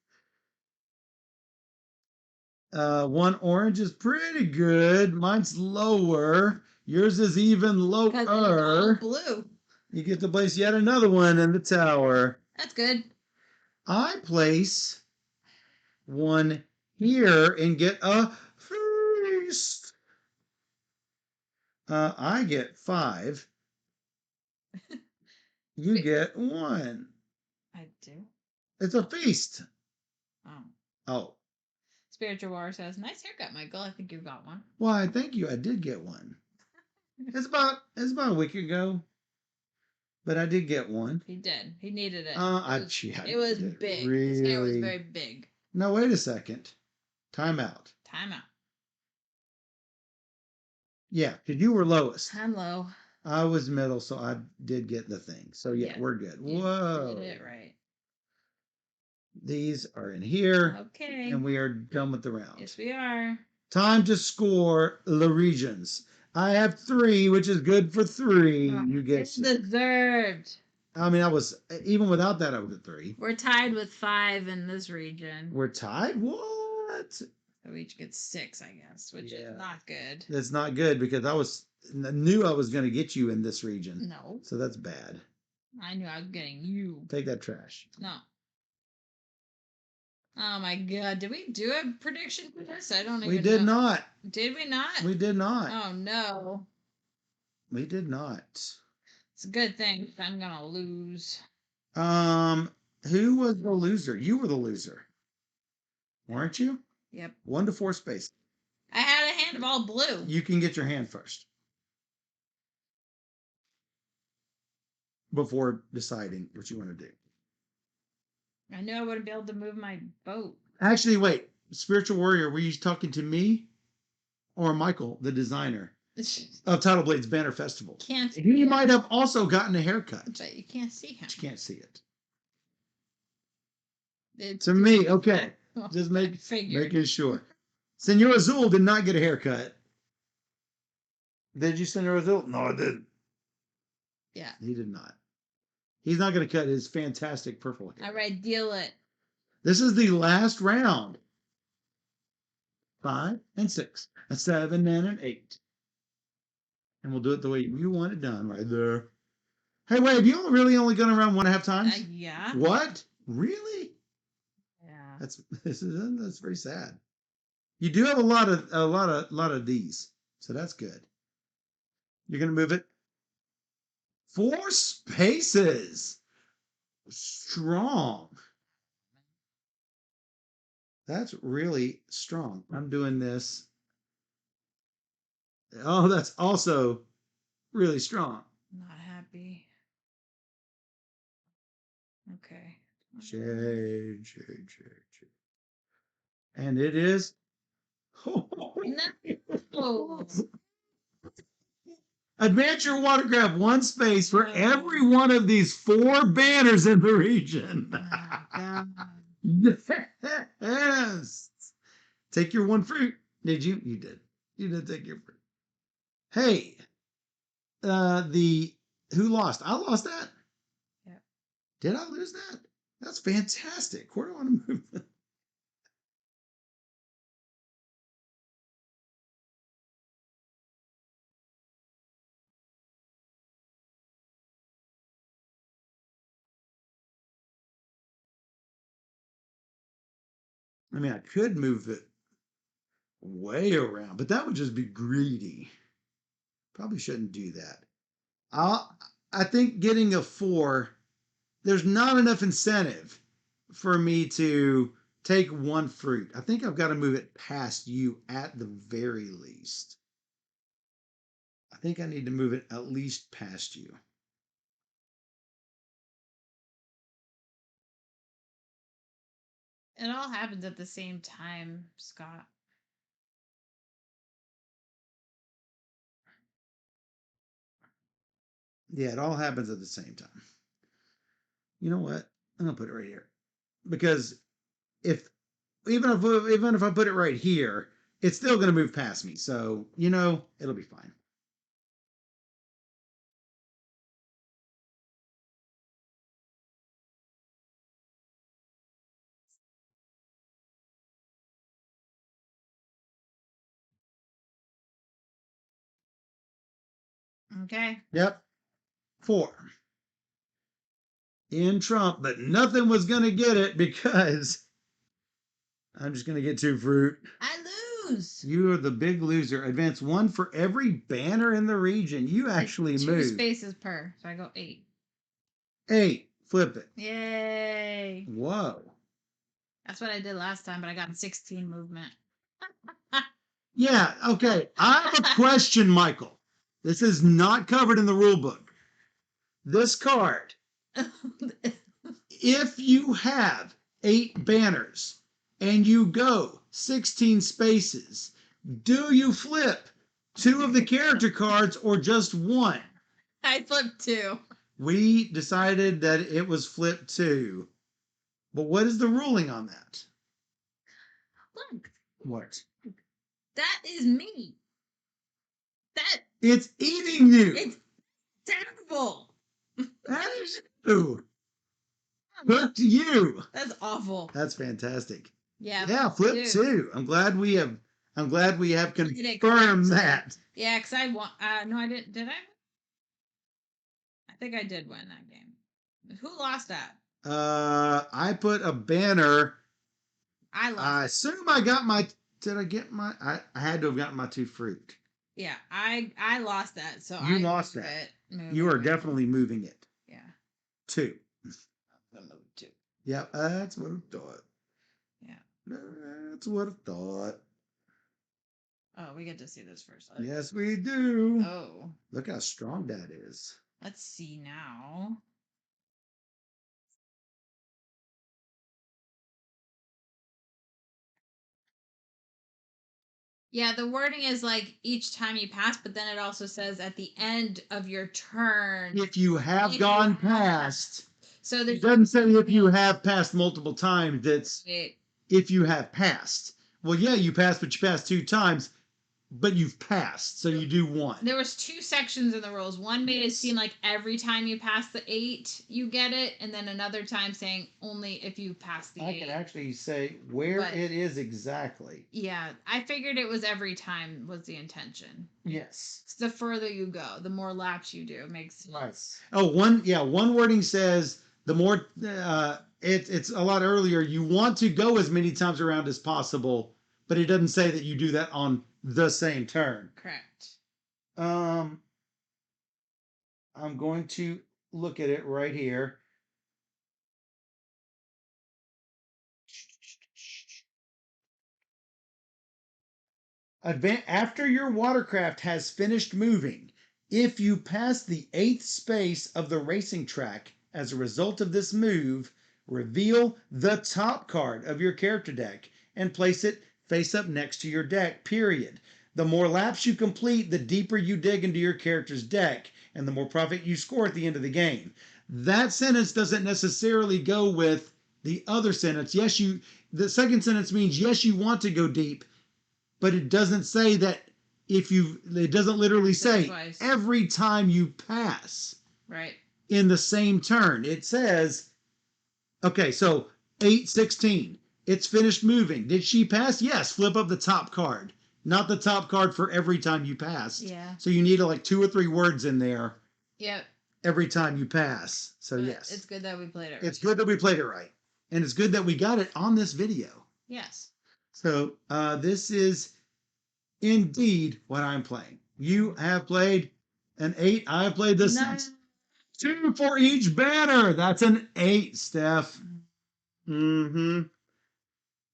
1 orange is pretty good. Mine's lower. Yours is even lower. All blue. You get to place yet another one in the tower. That's good. I place one here and get a feast. I get 5. You get 1. I do. It's a feast. Oh. Oh. Spiritual War says, "Nice haircut, Michael. I think you got one." Why, thank you. I did get one. It's about a week ago. But I did get one. He did. He needed it. It was big. Really? His hair was very big. No, wait a second. Time out. Time out. Yeah, because you were lowest. I'm low. I was middle, so I did get the thing. So yeah, we're good. Whoa. You did it right. These are in here. Okay. And we are done with the round. Yes, we are. Time to score the regions. I have 3, which is good for 3. Oh, you get it's deserved. I mean, I was even without that, I was at 3. We're tied with 5 in this region. We're tied. What? So we each get 6, I guess, which is not good. That's not good because I knew I was going to get you in this region. No. So that's bad. I knew I was getting you. Take that trash. No. Oh my god, did we do a prediction for this? I don't even know. We did not. Did we not? We did not. Oh no. We did not. It's a good thing I'm gonna lose. Who was the loser? You were the loser. Weren't you? Yep. 1 to 4 space. I had a hand of all blue. You can get your hand first. Before deciding what you want to do. I knew I wouldn't be able to move my boat. Actually, wait. Spiritual Warrior, were you talking to me or Michael, the designer of Tidal Blades Banner Festival? Can't. He might have also gotten a haircut. But you can't see him. But you can't see it. To me, okay. Just making sure. Senor Azul did not get a haircut. Did you send a result? No, I didn't. Yeah. He did not. He's not going to cut his fantastic purple hair. All right, deal it. This is the last round. 5 and 6, a 7 and an 8. And we'll do it the way you want it done right there. Hey, wait, have you really only gone around 1.5 times? Yeah. What? Really? Yeah. That's very sad. You do have a lot of D's, so that's good. You're gonna move it 4 spaces. Strong. That's really strong. I'm doing this. Oh, that's also really strong. Not happy. Okay. Shade. And it is. No. Advance your water grab 1 space for every one of these 4 banners in the region. Oh, God. Yes. Take your 1 fruit. Did you? You did. You did take your fruit. Hey, who lost? I lost that. Yeah. Did I lose that? That's fantastic. Where do I want to move? I mean, I could move it way around, but that would just be greedy. Probably shouldn't do that. I think getting a 4, there's not enough incentive for me to take 1 fruit. I think I've got to move it past you at the very least. I think I need to move it at least past you. It all happens at the same time, Scott. Yeah, it all happens at the same time. You know what? I'm gonna put it right here because if even if I put it right here, it's still gonna move past me. So it'll be fine. Okay. Yep. 4 in Trump, but nothing was gonna get it because I'm just gonna get 2 fruit. I lose. You are the big loser. Advance 1 for every banner in the region. You actually Two moved. spaces per, so I go 8. 8. Flip it. Yay. Whoa. That's what I did last time, but I got 16 movement. Yeah, okay. I have a question, Michael. This is not covered in the rule book. This card, if you have 8 banners and you go 16 spaces, do you flip 2 of the character cards or just 1? I flipped 2. We decided that it was flip 2. But what is the ruling on that? Look, What? that is me. It's eating you. It's terrible. That is you. Hooked you. That's awful. That's fantastic. Yeah. Yeah, flip 2. I'm glad we have confirmed that. Yeah, because I won. No, I didn't. Did I? I think I did win that game. Who lost that? I put a banner. I lost. I assume I got my. Did I get my? I had to have gotten my 2 fruit. Yeah, I lost that. So you lost that. Move you it, are definitely moving it. Yeah. 2. I'm gonna move 2. Yep, that's what I thought. Yeah. That's what I thought. Oh, we get to see this first. Yes, we do. Oh. Look how strong that is. Let's see now. Yeah, the wording is like each time you pass, but then it also says at the end of your turn. If you have gone past. So it doesn't say if you have passed multiple times. It's if you have passed. Well, yeah, you passed, but you passed 2 times. but you've passed, so you do one. There was 2 sections in the rules. One made it seem like every time you pass the 8, you get it, and then another time saying only if you pass the 8. I can actually say where it is exactly. Yeah, I figured it was every time was the intention. Yes. So the further you go, the more laps you do. It makes sense. Right. Oh, one wording says the more it's a lot earlier. You want to go as many times around as possible, but it doesn't say that you do that on the same turn. Correct. I'm going to look at it right here. After your watercraft has finished moving, if you pass the 8th space of the racing track as a result of this move, reveal the top card of your character deck and place it face up next to your deck, period. The more laps you complete, the deeper you dig into your character's deck, and the more profit you score at the end of the game. That sentence doesn't necessarily go with the other sentence. The second sentence means yes, you want to go deep, but it doesn't say that it doesn't literally say twice. Every time you pass. Right. In the same turn. It says, okay, so 8:16. It's finished moving. Did she pass? Yes. Flip up the top card. Not the top card for every time you pass. Yeah. So you need like 2 or 3 words in there. Yep. Every time you pass. So but yes. It's good that we played it right. It's good that we played it right. And it's good that we got it on this video. Yes. So this is indeed what I'm playing. You have played an 8. I have played this 2 for each banner. That's an 8, Steph. Mm-hmm.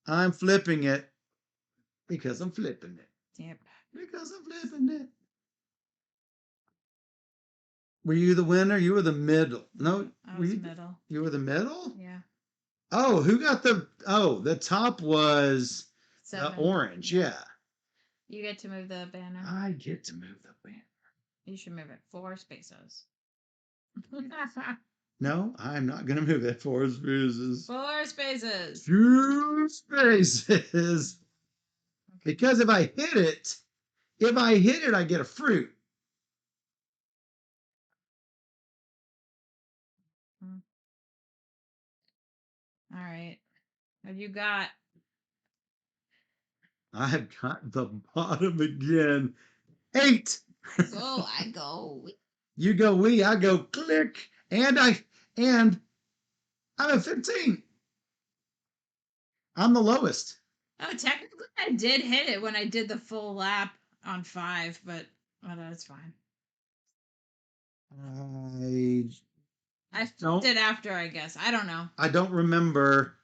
I'm flipping it because I'm flipping it. Yep. Because I'm flipping it. Were you the winner? You were the middle. No, I was middle. You were the middle? Yeah. Oh, who got the top was 7. Orange. Yeah. You get to move the banner. I get to move the banner. You should move it 4 spaces. No, I'm not going to move it 4 spaces. 4 spaces. 2 spaces. Okay. Because if I hit it, I get a fruit. All right. What you got? I've got the bottom again. 8. Go, I go. You go we, I go click. And I'm at 15. I'm the lowest. Oh, technically I did hit it when I did the full lap on 5, but that's fine. I flipped it after, I guess. I don't know. I don't remember.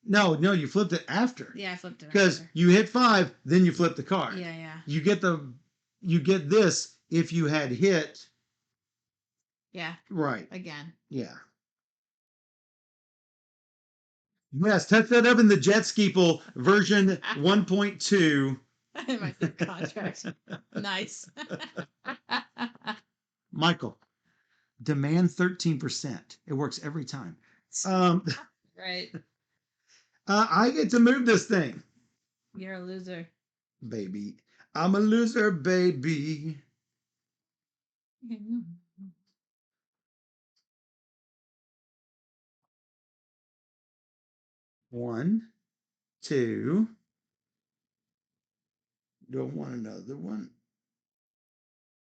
No, you flipped it after. Yeah, I flipped it after. Because you hit 5, then you flip the card. Yeah. You get this if you had hit. Yeah. Right. Again. Yeah. Yes, touch that up in the Jet Ski-Pool version 1.2. My contract. Nice. Michael, demand 13%. It works every time. Right. I get to move this thing. You're a loser. Baby. I'm a loser, baby. One, 2. Do I want another one?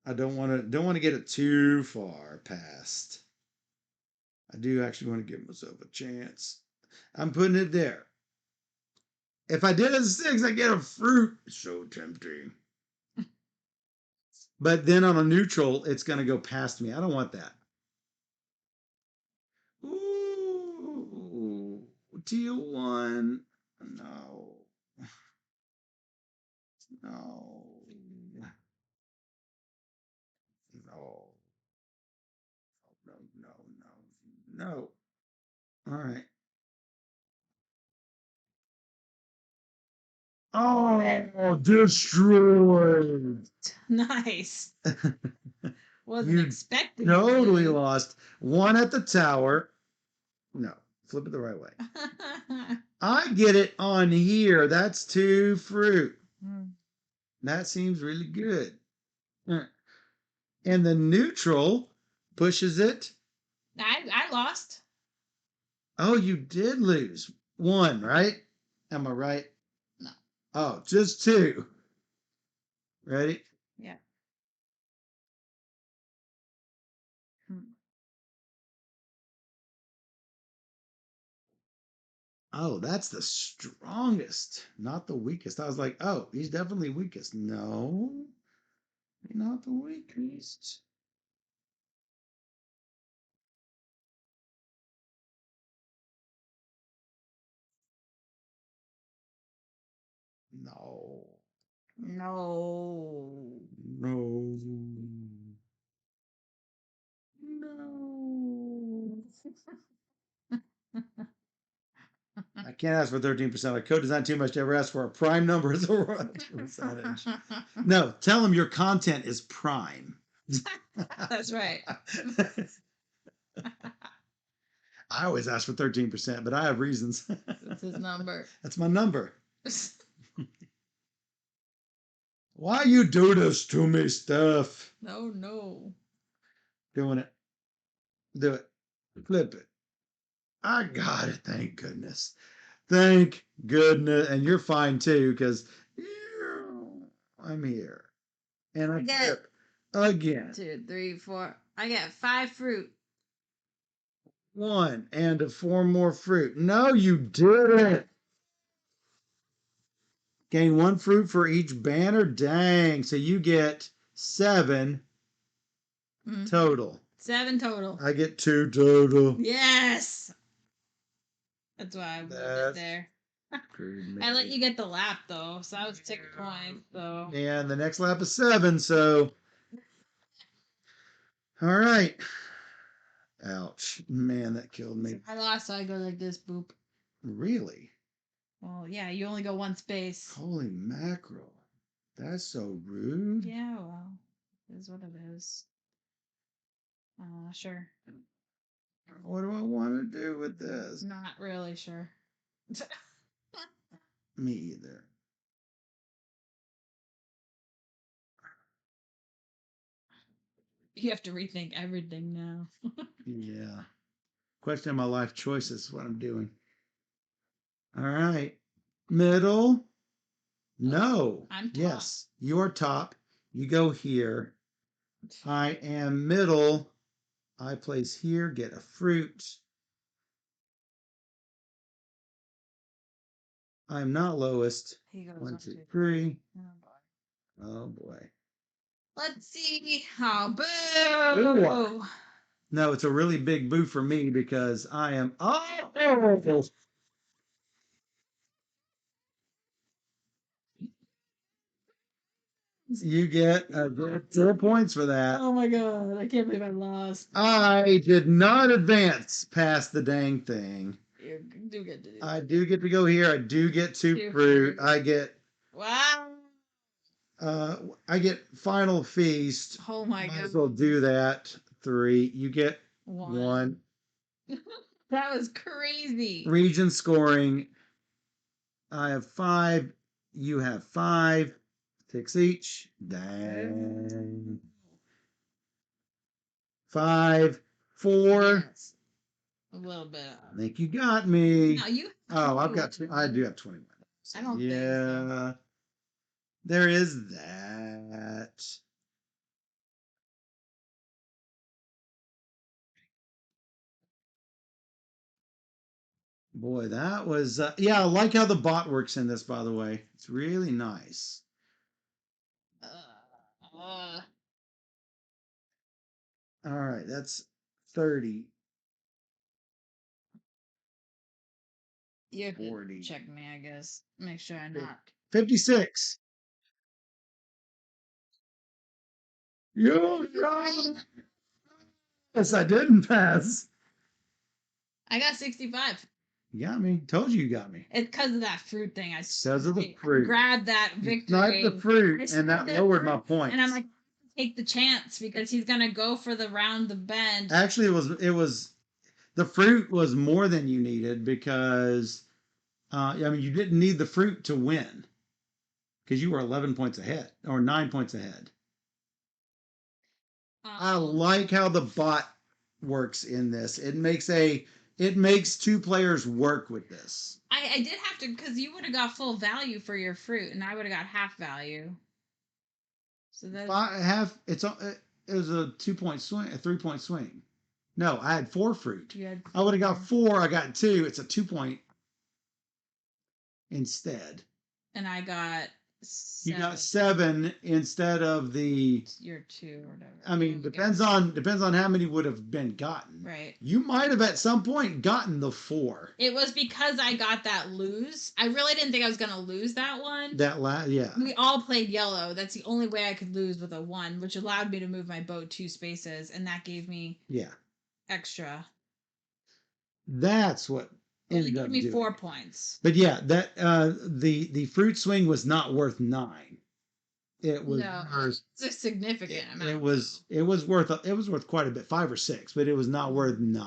I don't want to get it too far past. I do actually want to give myself a chance. I'm putting it there. If I did a 6, I get a fruit. So tempting. But then on a neutral, it's going to go past me. I don't want that. Ooh, teal 1. No. No. No. No. All right. Oh, destroyed. Nice. Wasn't expecting. Totally lost. 1 at the tower. No, flip it the right way. I get it on here. That's 2 fruit. That seems really good. And the neutral pushes it. I lost. Oh, you did lose one, right? Am I right? No. Oh, just two. Ready? Yeah. Hmm. Oh, that's the strongest, not the weakest. I was like, oh, he's definitely weakest. No, not the weakest. No. No. No. No. I can't ask for 13%. My code is not too much to ever ask for. A prime number is a royalty percentage. No, tell them your content is prime. That's right. I always ask for 13%, but I have reasons. That's his number. That's my number. Why you do this to me, Steph? No, no. Doing it. Do it. Flip it. I got it. Thank goodness. Thank goodness. And you're fine too, because I'm here. And I get flip again. 2, 3, 4. I get 5 fruit. One and 4 more fruit. No, you didn't. Gain 1 fruit for each banner. Dang. So you get 7 total. 7 total. I get 2 total. Yes. That's why I moved it there. I let you get the lap though, so I was 6 points. So. And the next lap is 7. So, all right. Ouch. Man, that killed me. I lost, so I go like this. Boop. Really? Well, yeah, you only go 1 space. Holy mackerel. That's so rude. Yeah, well, it is what it is. Sure. What do I want to do with this? Not really sure. Me either. You have to rethink everything now. Yeah. Question my life choices is what I'm doing. All right. Middle. No. I'm top. Yes. You're top. You go here. I am middle. I place here, get a fruit. I'm not lowest. He goes 1, 1, 2, 2, 3. 3. Oh boy. Oh boy. Let's see. Oh, boo! No, it's a really big boo for me because I am. Oh! You get 4 points for that. Oh my god, I can't believe I lost. I did not advance past the dang thing. You do get to do I do get to go here. I do get 2 fruit. I get. Wow. I get final feast. Oh my Might god. as well do that. 3. You get 1. 1. That was crazy. Region scoring. I have 5. You have 5. 6 each. Dang. 5, 4. Yes. A little bit. I think you got me. No, you. Oh, I've got. I do have 21. I don't think so. Yeah. There is that. Boy, that was. Yeah, I like how the bot works in this, by the way. It's really nice. Uh, All right, that's 30. you could 40. check me, I guess. Make sure I'm not. 56. You got. Yes, I didn't pass. I got 65. You got me. Told you got me. It's because of that fruit thing. Because of the fruit. Grabbed that victory. Sniped the fruit, and that lowered my points. And I'm like, take the chance because he's gonna go for the round the bend. Actually, it was the fruit was more than you needed because I mean you didn't need the fruit to win. because you were 11 points ahead or 9 points ahead. I like how the bot works in this. It makes two players work with this. I did have to, because you would have got full value for your fruit, and I would have got half value. So that's It was a 2-point swing, a 3-point swing. No, I had 4 fruit. you had I would have got 4. I got 2. It's a 2-point instead. and I got 7. You got 7 instead of the. Your 2 or whatever. I mean, depends on how many would have been gotten. Right. You might have at some point gotten the 4. It was because I got that lose. I really didn't think I was gonna lose that one. Yeah. We all played yellow. That's the only way I could lose with a 1, which allowed me to move my boat 2 spaces, and that gave me extra. That's what ended up giving me 4 points. But yeah, that the fruit swing was not worth 9. It was it's a significant amount. It was worth quite a bit, 5 or 6, but it was not worth 9.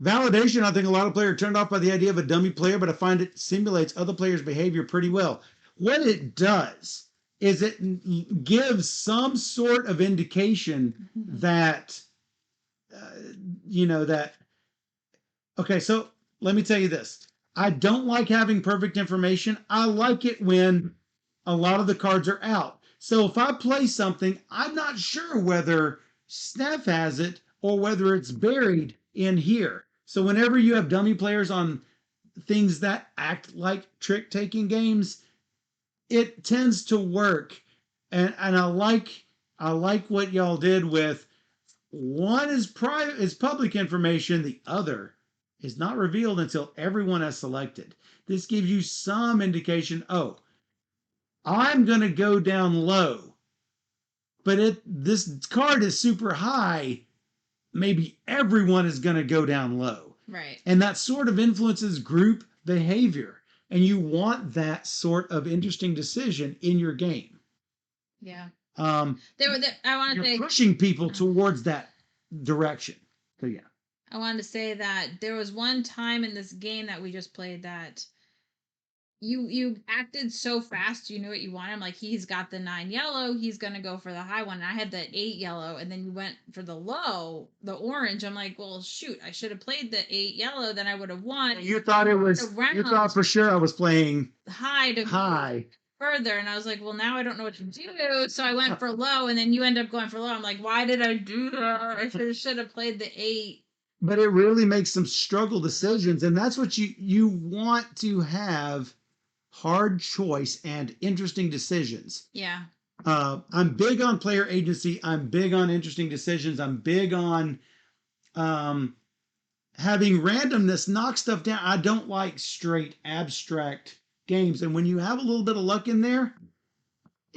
Validation, I think a lot of players are turned off by the idea of a dummy player, but I find it simulates other players' behavior pretty well. What it does is it gives some sort of indication that okay, so let me tell you this. I don't like having perfect information. I like it when a lot of the cards are out. So if I play something, I'm not sure whether Steph has it or whether it's buried in here. So whenever you have dummy players on things that act like trick-taking games, it tends to work. And I like what y'all did with one is public information, the other is not revealed until everyone has selected. This gives you some indication, oh, I'm going to go down low, but this card is super high. Maybe everyone is going to go down low. Right. And that sort of influences group behavior. And you want that sort of interesting decision in your game. Yeah. I want to say, pushing people towards that direction. So yeah. I wanted to say that there was one time in this game that we just played that you acted so fast, you knew what you wanted. I'm like, he's got the 9 yellow, he's gonna go for the high one. And I had the 8 yellow, and then you went for the low, the orange. I'm like, well, shoot, I should have played the 8 yellow, then I would have won. You thought for sure I was playing high further, and I was like, well, now I don't know what to do, so I went for low, and then you end up going for low. I'm like, why did I do that? I should have played the 8. But it really makes some struggle decisions, and that's what you want to have. Hard choice and interesting decisions. Yeah. I'm big on player agency. I'm big on interesting decisions. I'm big on having randomness knock stuff down. I don't like straight abstract games. And when you have a little bit of luck in there,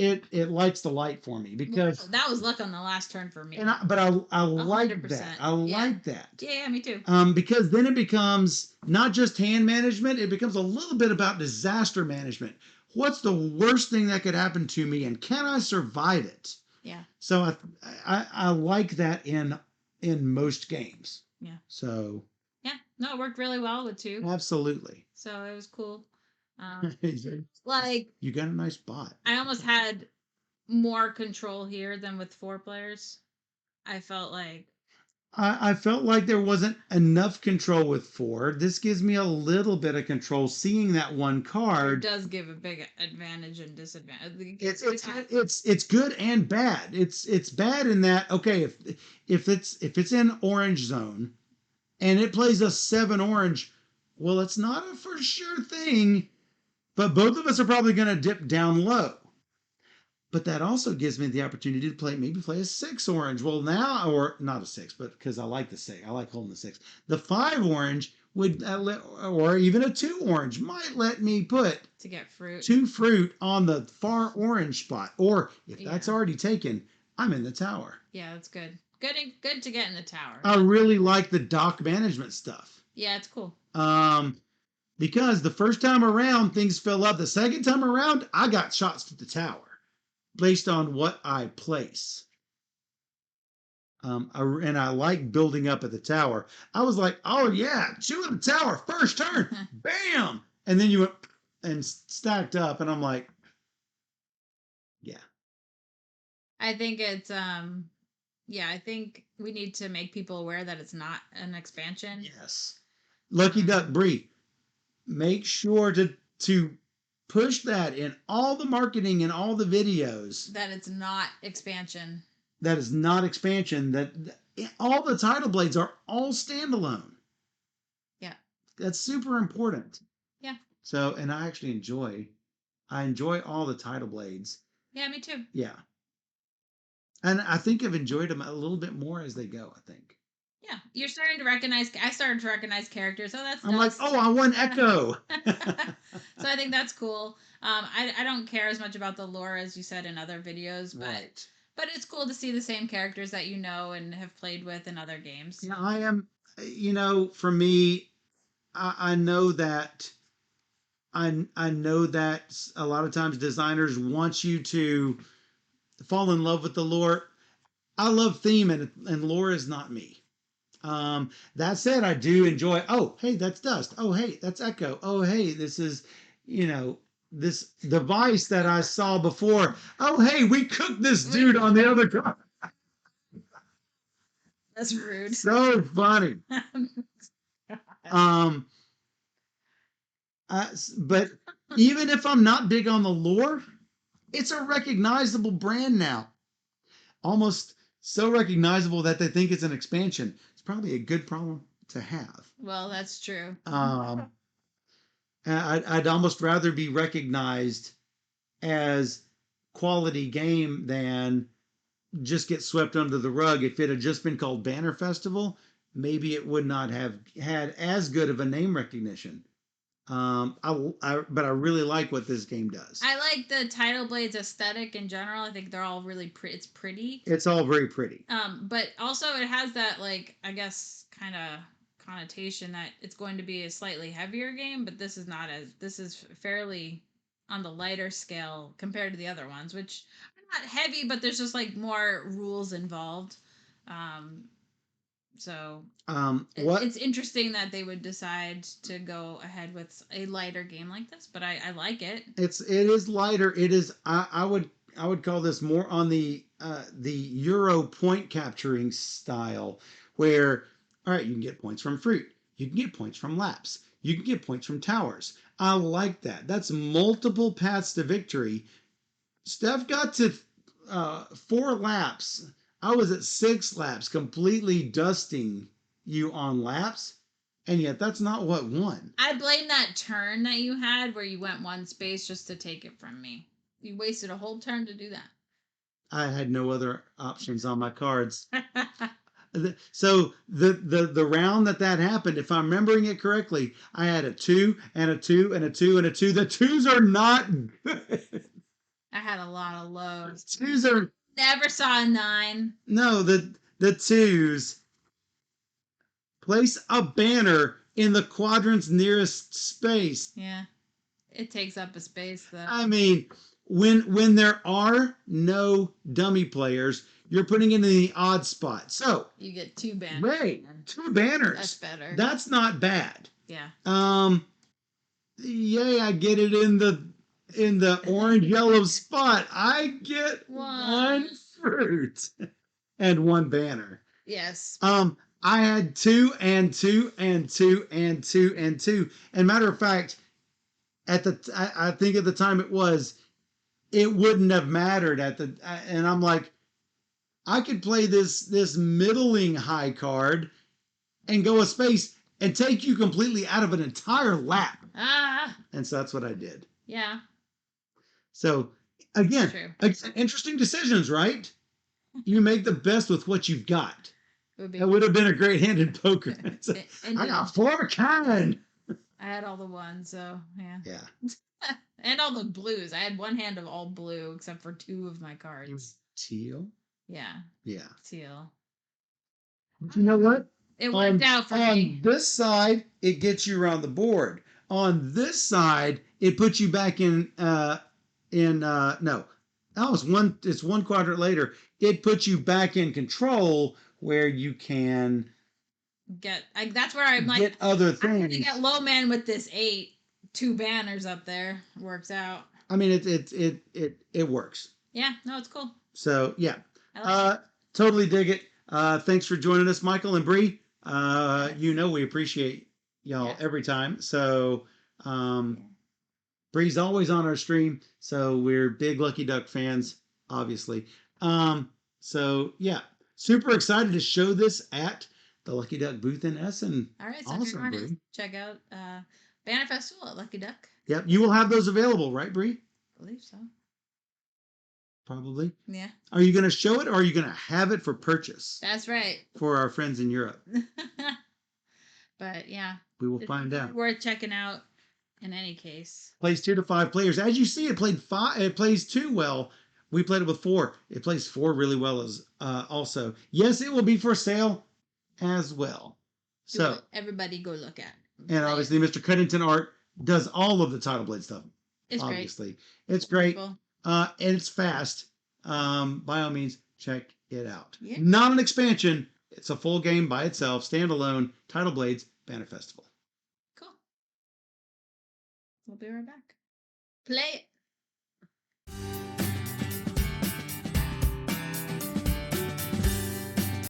it lights the light for me, because that was luck on the last turn for me. But I like that. I like that. Yeah, me too. Because then it becomes not just hand management, it becomes a little bit about disaster management. What's the worst thing that could happen to me, and can I survive it? Yeah. So I like that in most games. Yeah. So yeah, no, it worked really well with 2. Absolutely. So it was cool. Like, you got a nice bot. I almost had more control here than with 4 players. I felt like there wasn't enough control with 4. This gives me a little bit of control. Seeing that one card, it does give a big advantage and disadvantage. It's good and bad. It's bad in that, okay, if it's in orange zone and it plays a 7 orange, well, it's not a for sure thing. But both of us are probably going to dip down low. But that also gives me the opportunity to maybe play a 6 orange. Well, now, or not a 6, but because I like the 6. I like holding the 6. The 5 orange would, or even a 2 orange, might let me put to get fruit 2 fruit on the far orange spot. Or if that's already taken, I'm in the tower. Yeah, that's good. Good to get in the tower. I really like the dock management stuff. Yeah, it's cool. Because the first time around, things fill up. The second time around, I got shots to the tower based on what I place. And I like building up at the tower. I was like, oh yeah, 2 in the tower, first turn, bam! And then you went and stacked up, and I'm like, I think it's yeah, I think we need to make people aware that it's not an expansion. Yes. Lucky Duck Um, Brie, make sure to push that in all the marketing and all the videos. that it's not expansion. That is not expansion. That all the Tidal Blades are all standalone. Yeah. That's super important. Yeah. So, and I enjoy all the Tidal Blades. Yeah, me too. Yeah. And I think I've enjoyed them a little bit more as they go, I think. Yeah, you're starting to recognize. I started to recognize characters. Oh, that's I'm like, Dust. oh, I want Echo. So I think that's cool. I don't care as much about the lore as you said in other videos, Right. but it's cool to see the same characters that you know and have played with in other games. Yeah, I am, for me, I know that I know that a lot of times designers want you to fall in love with the lore. I love theme and lore is not me. That said, I do enjoy. Oh, hey, that's Dust. Oh, hey, that's Echo. Oh, hey, this is, you know, this device that I saw before. Oh, hey, we cooked this dude on the other car. That's rude. So funny. Um, but even if I'm not big on the lore, it's a recognizable brand now. Almost so recognizable that they think it's an expansion. It's probably a good problem to have. Well, that's true. I'd almost rather be recognized as quality game than just get swept under the rug. If it had just been called Banner Festival, maybe it would not have had as good of a name recognition. But I really like what this game does. I like the Tidal Blades aesthetic in general. I think they're all really pretty. It's pretty. It's all very pretty. But also it has that like I guess kind of connotation that it's going to be a slightly heavier game, but this is not as this is fairly on the lighter scale compared to the other ones, which are not heavy, but there's just like more rules involved. Um, so What it's interesting that they would decide to go ahead with a lighter game like this, but I like it. it is lighter. It is I would call this more on the Euro point capturing style, where all right, you can get points from fruit, you can get points from laps, you can get points from towers. I like that. That's multiple paths to victory. Steph got to 4 laps. I was at 6 laps, completely dusting you on laps, and yet that's not what won. I blame that turn that you had where you went one space just to take it from me. You wasted a whole turn to do I had no other options on my cards. that. So the round that happened, if I'm remembering it correctly, I had a 2 and a 2 and a 2 and a 2. The twos are not good. I had a lot of lows. Twos are Never saw a 9. no the twos. Place a banner in the quadrant's nearest space. Yeah. It takes up a space though. I mean, when there are no dummy players, you're putting it in the odd spot. So You get 2 banners. right, 2 banners. That's better. That's not bad. Yeah. Yay, I get it in the orange yellow spot. I get one fruit and 1 banner. Yes. I had 2 and 2 and 2 and 2 and 2. And matter of fact, I think at the time it wouldn't have mattered and I'm like, I could play this middling high card and go a space and take you completely out of an entire lap. And so that's what I did. Yeah. So again, interesting decisions, right? You make the best with what you've got. That would have been a great hand in poker. So, I got 4 of a kind. I had all the ones, so yeah. Yeah. And all the blues. I had one hand of all blue except for 2 of my cards. It was teal. Yeah. Yeah. Teal. But you know what? It worked out for me. On this side, it gets you around the board. On this side, it puts you back in no. Oh, it's 1 quadrant later. It puts you back in control where you can that's where I'm like get other things. I'm gonna get low man with this 8. 2 banners up there. Works out. I mean it works. Yeah, no, it's cool. So yeah, I like it. totally dig it. Thanks for joining us, Michael and Bree. You Yes. know we appreciate y'all Yeah. every time. So Yeah. Bree's always on our stream, so we're big Lucky Duck fans, obviously. So yeah, super excited to show this at the Lucky Duck booth in Essen. All right. So if you're Awesome, going to Bree. check out Banner Festival at Lucky Duck, Yep, you will have those available, right, Bree? I believe so. Probably. Yeah. Are you going to show it, or are you going to have it for purchase That's right. for our friends in Europe? But yeah, We will it's find out. worth checking out in any case. Plays 2 to 5 players. As you see, it played 5. It plays 2 well. We played it with 4. It plays 4 really well as also. Yes, it will be for sale as well. So, Everybody go look at. and Play obviously, it. Mr. Cuddington Art does all of the Tidal Blade stuff. It's great. Obviously, it's great. Wonderful. And it's fast. By all means, check it out. Yeah. Not an expansion. It's a full game by itself, standalone. Tidal Blades Banner Festival. Cool. We'll be right back. Play it.